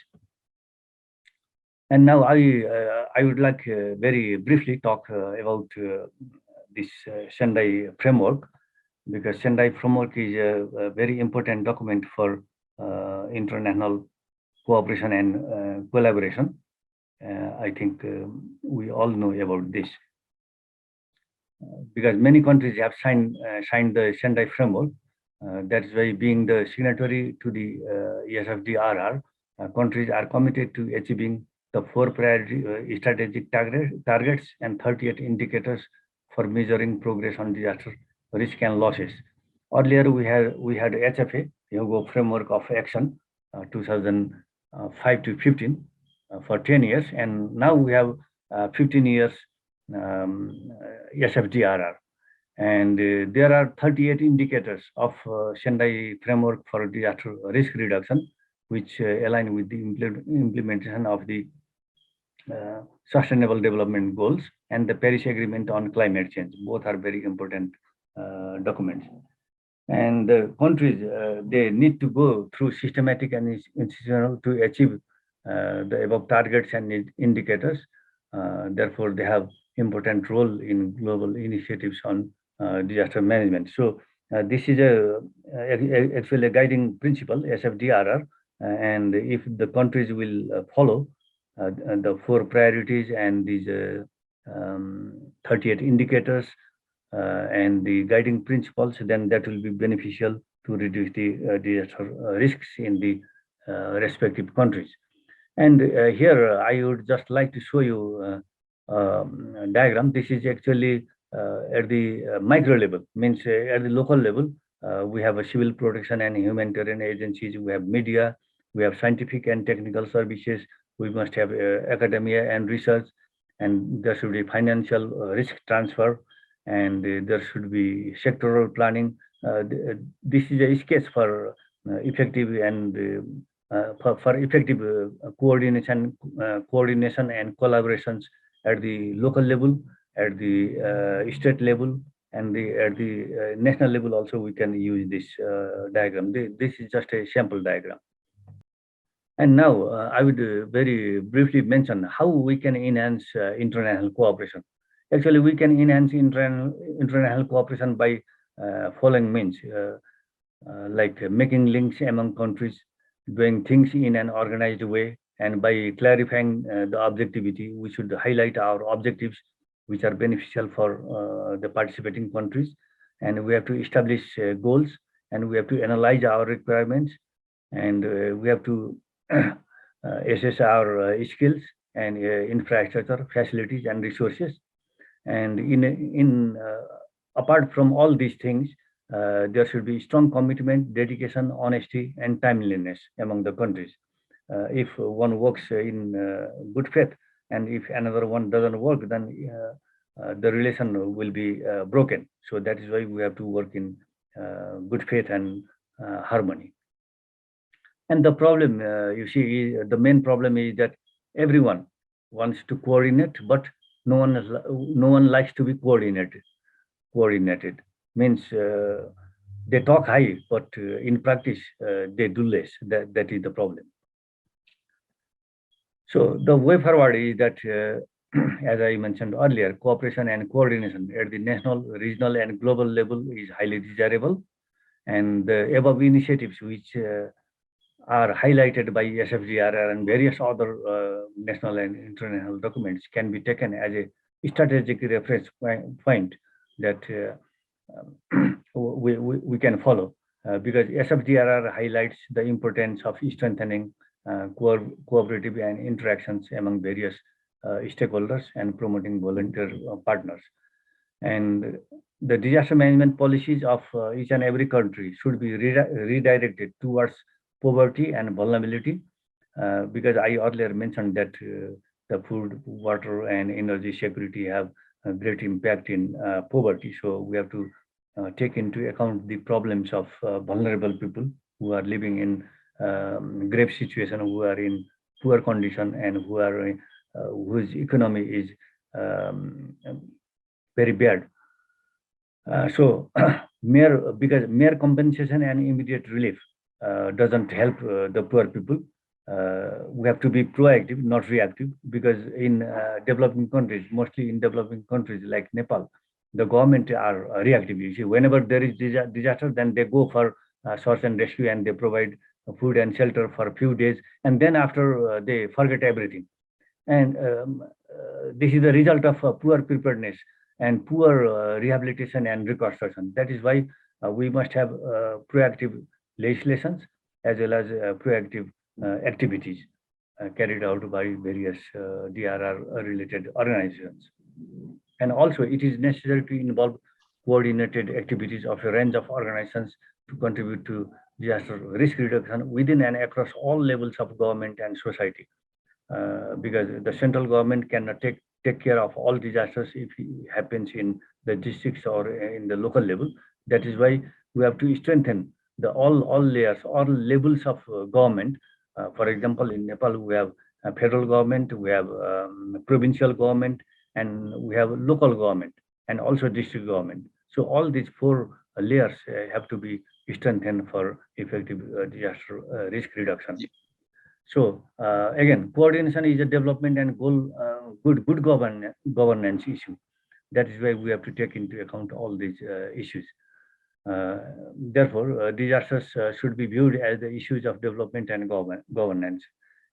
And now I would like very briefly talk about this Sendai framework, because Sendai framework is a very important document for international cooperation and collaboration. I think we all know about this. Because many countries have signed the Sendai framework. That's why, being the signatory to the SFDRR, countries are committed to achieving the 4 priority strategic targets and 38 indicators for measuring progress on disaster risk and losses. Earlier, we had HFA, Hyogo Framework of Action, 2005 to 15, for 10 years, and now we have 15 years SFDRR, and there are 38 indicators of Sendai framework for disaster risk reduction, which align with the implementation of the Sustainable Development Goals and the Paris Agreement on Climate Change. Both are very important documents. And the countries, they need to go through systematic and institutional to achieve the above targets and indicators. Therefore, they have important role in global initiatives on disaster management. So this is actually a guiding principle, SFDRR, and if the countries will follow the 4 priorities and these 38 indicators and the guiding principles, then that will be beneficial to reduce the disaster risks in the respective countries. And here I would just like to show you diagram. This is actually at the micro level, means at the local level, we have a civil protection and humanitarian agencies, we have media, we have scientific and technical services, we must have academia and research, and there should be financial risk transfer, and there should be sectoral planning. This is a sketch for effective and for effective coordination and collaborations at the local level, at the state level, and at the national level also. We can use this diagram. This is just a sample diagram. And now I would very briefly mention how we can enhance international cooperation. Actually, we can enhance international cooperation by following means, like making links among countries, doing things in an organized way, and by clarifying the objectivity. We should highlight our objectives which are beneficial for the participating countries, and we have to establish goals, and we have to analyze our requirements, and we have to assess our skills and infrastructure, facilities, and resources. And apart from all these things, there should be strong commitment, dedication, honesty, and timeliness among the countries. If one works in good faith, and if another one doesn't work, then the relation will be broken. So that is why we have to work in good faith and harmony. And the problem, you see, the main problem is that everyone wants to coordinate, but no one likes to be coordinated. coordinated. Means they talk high, but in practice they do less. That is the problem. So the way forward is that, as I mentioned earlier, cooperation and coordination at the national, regional, and global level is highly desirable. And the above initiatives, which are highlighted by SFDRR and various other national and international documents, can be taken as a strategic reference point that we can follow, because SFDRR highlights the importance of strengthening cooperative and interactions among various stakeholders and promoting volunteer partners. And the disaster management policies of each and every country should be redirected towards poverty and vulnerability, because I earlier mentioned that the food, water, and energy security have a great impact in poverty. So we have to take into account the problems of vulnerable people who are living in grave situation, who are in poor condition, and who are whose economy is very bad. So mere compensation and immediate relief doesn't help the poor people. We have to be proactive, not reactive, because in developing countries, mostly in developing countries like Nepal, the government are reactive. You see, whenever there is disaster, then they go for search and rescue, and they provide food and shelter for a few days, and then after they forget everything. And this is the result of poor preparedness and poor rehabilitation and reconstruction. That is why we must have proactive legislations as well as proactive activities carried out by various DRR-related organizations. And also, it is necessary to involve coordinated activities of a range of organizations to contribute to disaster risk reduction within and across all levels of government and society. Because the central government cannot take care of all disasters if it happens in the districts or in the local level. That is why we have to strengthen the all layers, all levels of government. For example, in Nepal, we have a federal government, we have provincial government, and we have local government, and also district government. So all these four layers have to be strengthened for effective disaster risk reduction. So again, coordination is a development and good governance issue. That is why we have to take into account all these issues. Therefore, disasters should be viewed as the issues of development and governance.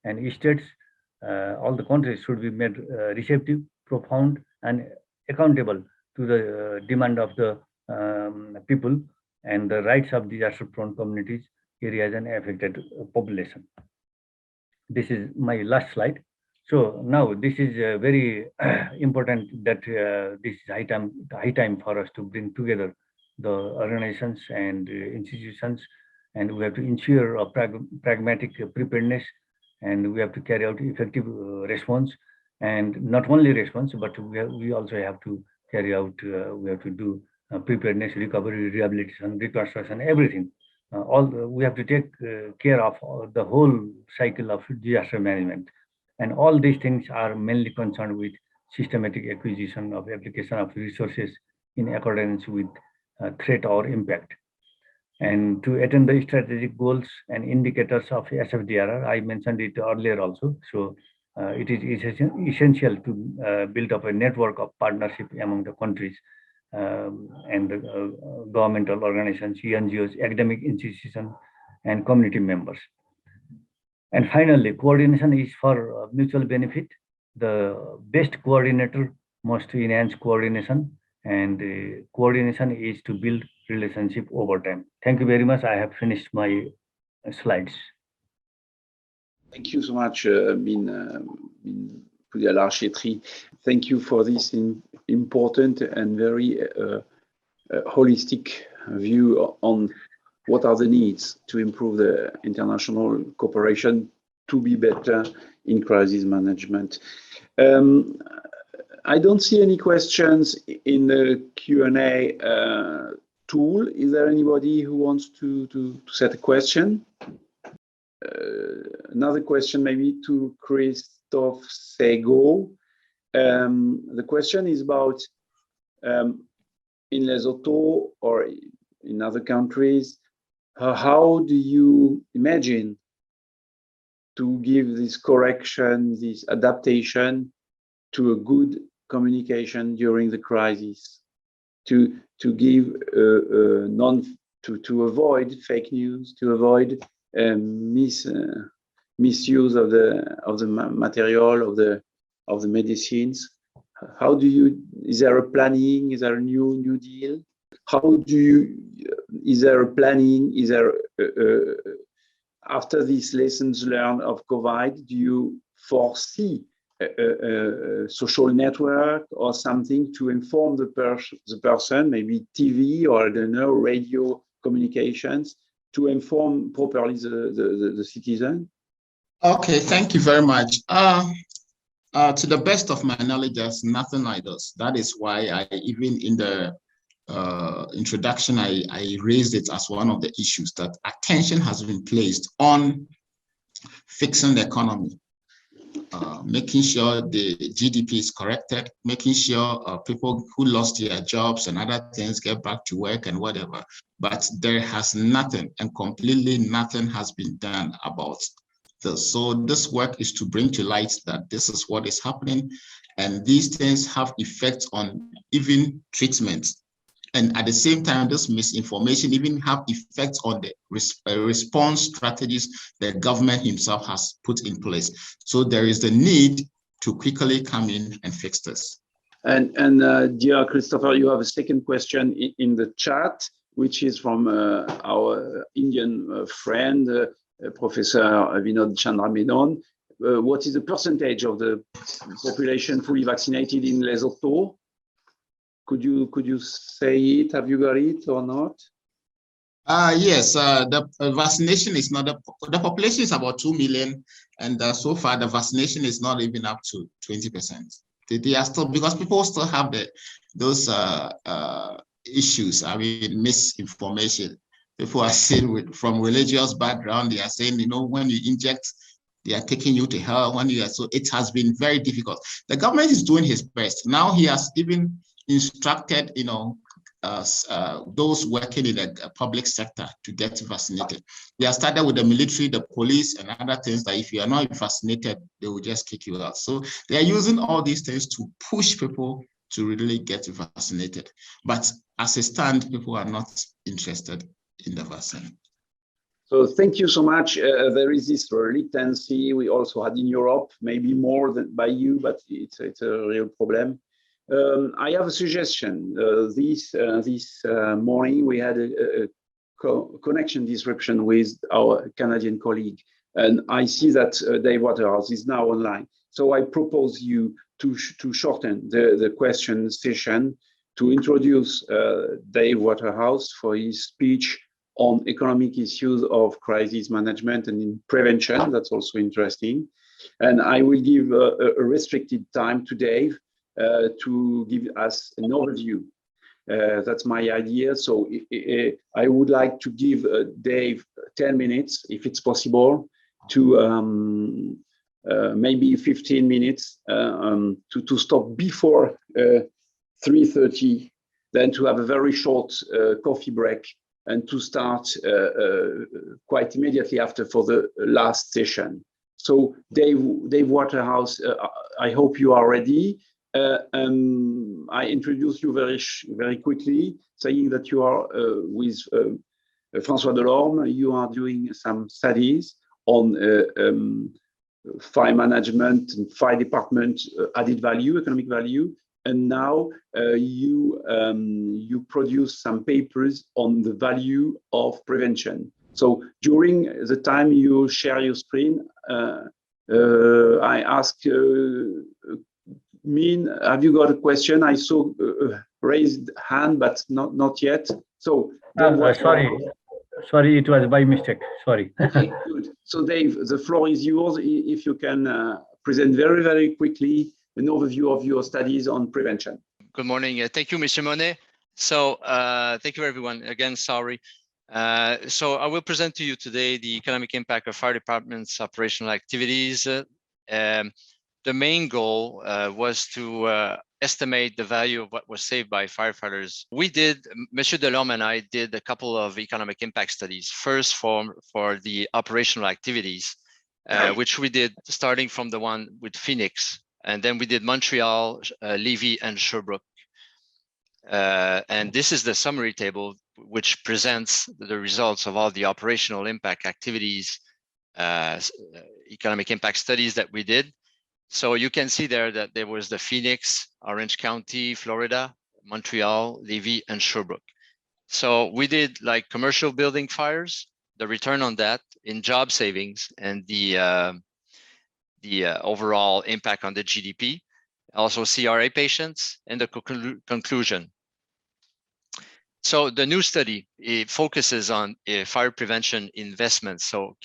And states, all the countries should be made receptive, profound, and accountable to the demand of the people and the rights of disaster-prone communities, areas, and affected population. This is my last slide. So now this is very important that this is high time for us to bring together the organizations and institutions, and we have to ensure a pragmatic preparedness, and we have to carry out effective response, and not only response, but we also have to carry out, we have to do preparedness, recovery, rehabilitation, reconstruction, everything. We have to take care of the whole cycle of disaster management. And all these things are mainly concerned with systematic acquisition of application of resources in accordance with threat or impact. And to attain the strategic goals and indicators of SFDRR, I mentioned it earlier also. So it is essential to build up a network of partnership among the countries and the governmental organizations, NGOs, academic institutions, and community members. And finally, coordination is for mutual benefit. The best coordinator must enhance coordination, and coordination is to build relationship over time. Thank you very much. I have finished my slides. Thank you so much, Meen Chhetri. Thank you for this important and very holistic view on what are the needs to improve the international cooperation to be better in crisis management. I don't see any questions in the Q&A tool. Is there anybody who wants to set a question? Another question maybe to Christophe Sagoe. The question is about in Lesotho or in other countries, how do you imagine to give this correction, this adaptation to a good communication during the crisis, to give to avoid fake news, to avoid misuse of the material, of the medicines? How do you? Is there a planning? Is there a new deal? How do you? Is there a planning? Is there after these lessons learned of COVID? Do you foresee a social network or something to inform the person, maybe TV or I don't know, radio communications, to inform properly the citizen? Okay, thank you very much. To the best of my knowledge, there's nothing like this. That is why I, even in the introduction, I raised it as one of the issues, that attention has been placed on fixing the economy, making sure the GDP is corrected, making sure people who lost their jobs and other things get back to work and whatever. But there has nothing, and completely nothing has been done about this. So this work is to bring to light that this is what is happening, and these things have effects on even treatment. And at the same time, this misinformation even have effects on the response strategies the government himself has put in place. So there is the need to quickly come in and fix this. And dear Christopher, you have a second question in the chat, which is from our Indian friend, Professor Vinod Chandra Menon. What is the percentage of the population fully vaccinated in Lesotho? Could you say it? Have you got it or not? Yes, the vaccination is not, the population is about 2 million, and so far the vaccination is not even up to 20%. They are still, because people still have those issues, I mean, misinformation. People are saying from religious background, they are saying, you know, when you inject, they are taking you to hell. When you are, so it has been very difficult. The government is doing his best. Now he has even instructed, you know, those working in the public sector to get vaccinated. They have started with the military, the police, and other things that if you are not vaccinated, they will just kick you out. So they are using all these things to push people to really get vaccinated. But as a stand, people are not interested in the vaccine. So thank you so much. There is this reluctancy we also had in Europe, maybe more than by you, but it's a real problem. I have a suggestion. This morning we had a connection disruption with our Canadian colleague, and I see that Dave Waterhouse is now online. So I propose you to shorten the question session, to introduce Dave Waterhouse for his speech on economic issues of crisis management and in prevention. That's also interesting. And I will give a restricted time to Dave to give us an overview. That's my idea. So I would like to give Dave 10 minutes, if it's possible, to maybe 15 minutes to stop before 3:30, then to have a very short coffee break, and to start quite immediately after for the last session. So Dave Waterhouse, I hope you are ready. I introduce you very quickly, saying that you are with François Delorme. You are doing some studies on fire management and fire department added value, economic value. And now you produce some papers on the value of prevention. So during the time you share your screen, I ask Meen, have you got a question? I saw a raised hand, but not yet. So sorry, it was by mistake. Sorry. Okay, good. So Dave, the floor is yours. If you can present very quickly an overview of your studies on prevention. Good morning. Thank you, Mr. Monet. So thank you, everyone. Again, sorry. So I will present to you today the economic impact of fire departments' operational activities. The main goal was to estimate the value of what was saved by firefighters. We did, Monsieur Delorme and I did a couple of economic impact studies. First for the operational activities, which we did starting from the one with Phoenix, and then we did Montreal, Lévis, and Sherbrooke. And this is the summary table, which presents the results of all the operational impact activities, economic impact studies that we did. So you can see there that there was the Phoenix, Orange County, Florida, Montreal, Lévis, and Sherbrooke. So we did like commercial building fires, the return on that in job savings, and the overall impact on the GDP, also CRA patients, and the conclusion. So the new study, it focuses on fire prevention investments. So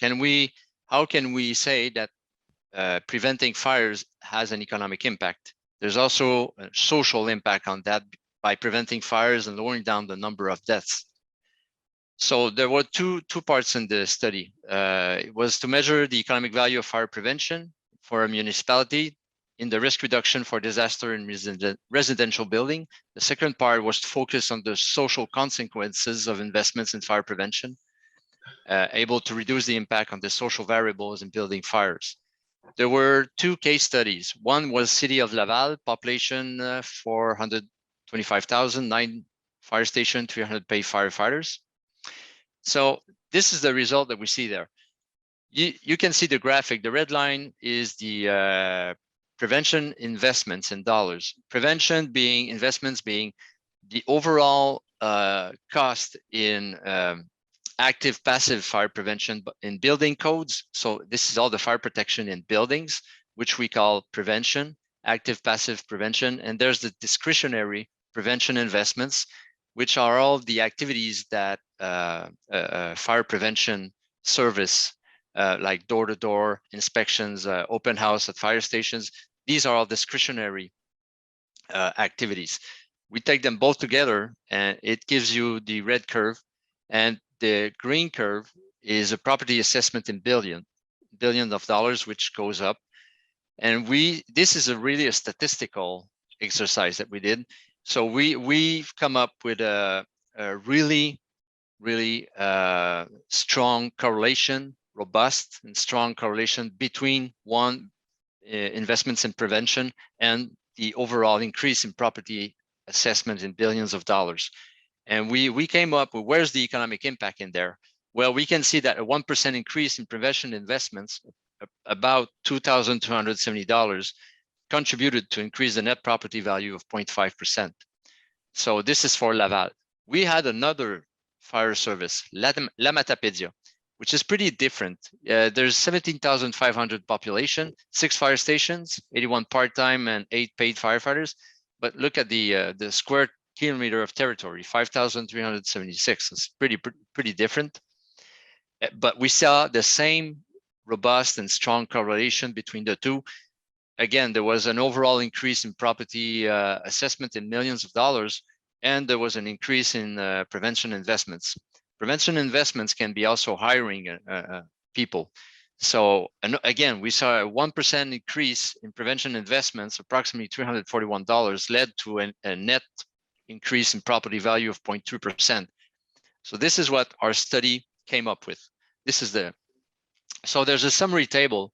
how can we say that preventing fires has an economic impact? There's also a social impact on that by preventing fires and lowering down the number of deaths. So there were two parts in the study. It was to measure the economic value of fire prevention for a municipality in the risk reduction for disaster in residential building. The second part was to focus on the social consequences of investments in fire prevention, able to reduce the impact on the social variables in building fires. There were two case studies. One was City of Laval, population 425,000, 9 fire station, 300 paid firefighters. So this is the result that we see there. You can see the graphic. The red line is the prevention investments in dollars. Prevention being, investments being the overall cost in active passive fire prevention in building codes. So this is all the fire protection in buildings, which we call prevention, active passive prevention. And there's the discretionary prevention investments, which are all the activities that fire prevention service, like door-to-door inspections, open house at fire stations. These are all discretionary activities. We take them both together and it gives you the red curve, and the green curve is a property assessment in billions of dollars, which goes up. And this is really a statistical exercise that we did. So we've come up with a really strong correlation, robust and strong correlation between investments in prevention and the overall increase in property assessment in billions of dollars. And we came up with, where's the economic impact in there? Well, we can see that a 1% increase in prevention investments, about $2,270, contributed to increase the net property value of 0.5%. So this is for Laval. We had another fire service, La Matapédia, which is pretty different. There's 17,500 population, 6 fire stations, 81 part-time and 8 paid firefighters. But look at the square kilometer of territory, 5,376. It's pretty different. But we saw the same robust and strong correlation between the two. Again, there was an overall increase in property assessment in millions of dollars, and there was an increase in prevention investments. Prevention investments can be also hiring people. So, and again, we saw a 1% increase in prevention investments, approximately $341, led to a net increase in property value of 0.2%. So this is what our study came up with. So there's a summary table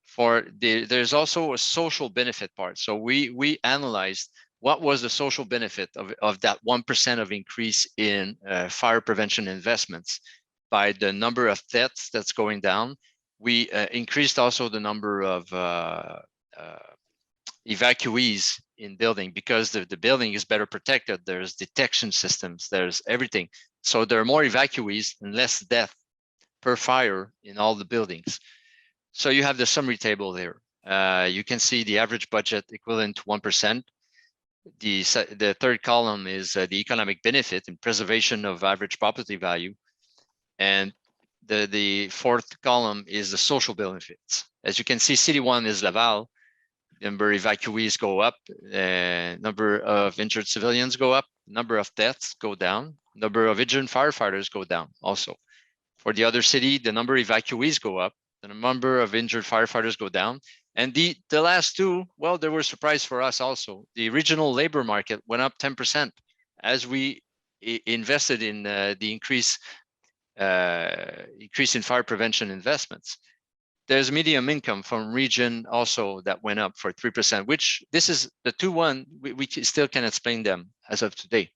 for there's also a social benefit part. So we analyzed what was the social benefit of that 1% of increase in fire prevention investments by the number of deaths that's going down. We increased also the number of evacuees in building, because the building is better protected. There's detection systems, there's everything. So there are more evacuees and less death per fire in all the buildings. So you have the summary table there. You can see the average budget equivalent to 1%. The third column is the economic benefit and preservation of average property value. And the fourth column is the social benefits. As you can see, City 1 is Laval. Number of evacuees go up, number of injured civilians go up, number of deaths go down, number of injured firefighters go down also. For the other city, the number of evacuees go up, the number of injured firefighters go down, And the last two, well, they were a surprise for us also. The regional labor market went up 10% as we invested in the increase in fire prevention investments. There's medium income from region also that went up for 3%, which this is the we still can explain them as of today.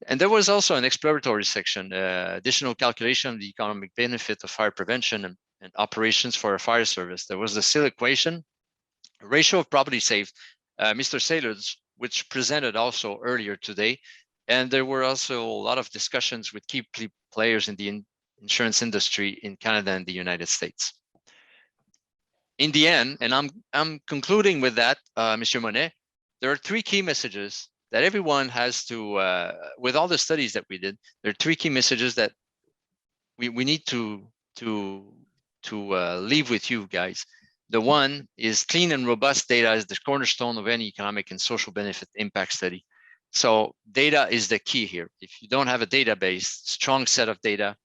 And there was also an exploratory section, additional calculation of the economic benefit of fire prevention and operations for a fire service. There was the SIL equation, ratio of property saved, Mr. Sailors, which presented also earlier today. And there were also a lot of discussions with key players in the insurance industry in Canada and the United States. In the end, and I'm concluding with that, Monsieur Monet, there are three key messages that everyone has to, with all the studies that we did, there are three key messages that we need to leave with you guys. The one is clean and robust data is the cornerstone of any economic and social benefit impact study. So data is the key here. If you don't have a database, strong set of data,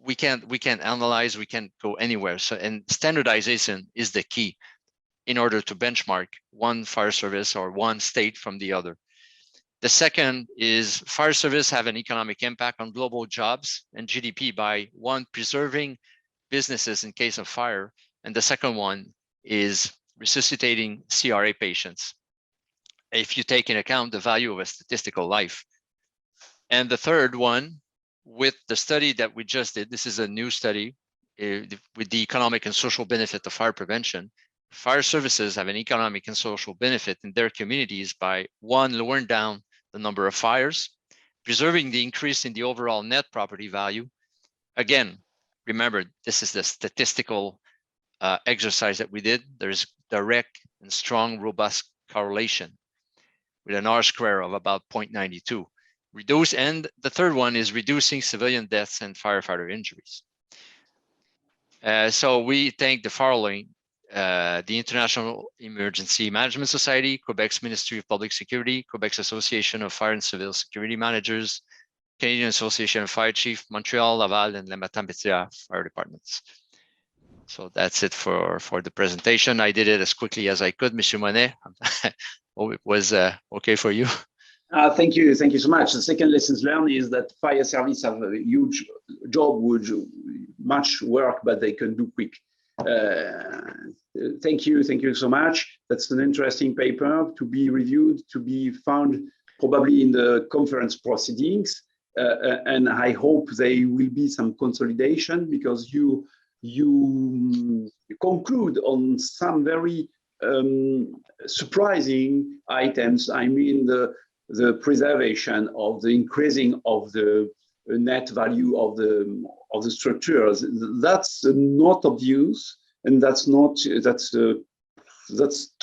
we can't analyze, we can't go anywhere. So, and standardization is the key in order to benchmark one fire service or one state from the other. The second is fire service have an economic impact on global jobs and GDP by one, preserving businesses in case of fire. And the second one is resuscitating CRA patients, if you take into account the value of a statistical life. And the third one, with the study that we just did, this is a new study with the economic and social benefit of fire prevention. Fire services have an economic and social benefit in their communities by one, lowering down the number of fires, preserving the increase in the overall net property value. Again, remember, this is the statistical exercise that we did. There's direct and strong, robust correlation with an R-square of about 0.92. Reduce, and the third one is reducing civilian deaths and firefighter injuries. So we thank the following: the International Emergency Management Society, Quebec's Ministry of Public Security, Quebec's Association of Fire and Civil Security Managers, Canadian Association of Fire Chief, Montreal, Laval, and La Matane fire departments. So that's it for the presentation. I did it as quickly as I could, Monsieur Monet. Hope it was okay for you. Thank you so much. The second lessons learned is that fire service have a huge job with much work, but they can do quick. Thank you so much. That's an interesting paper to be reviewed, to be found probably in the conference proceedings, and I hope there will be some consolidation, because you conclude on some very surprising items. I mean, the preservation of the increasing of the net value of the structures. That's not obvious, and that's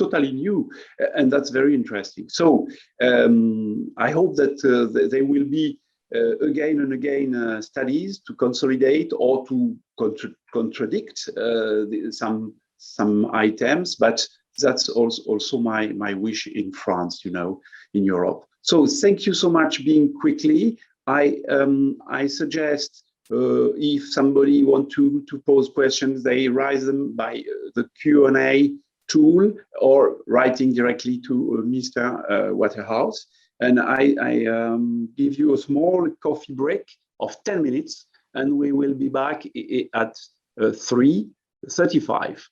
totally new, and that's very interesting. So I hope that there will be again and again studies to consolidate or to contradict some items, but that's also my wish in France, in Europe. So thank you so much being quickly. I suggest if somebody want to pose questions, they raise them by the Q&A tool or writing directly to Mr. Waterhouse. And I give you a small coffee break of 10 minutes, and we will be back at 3:35.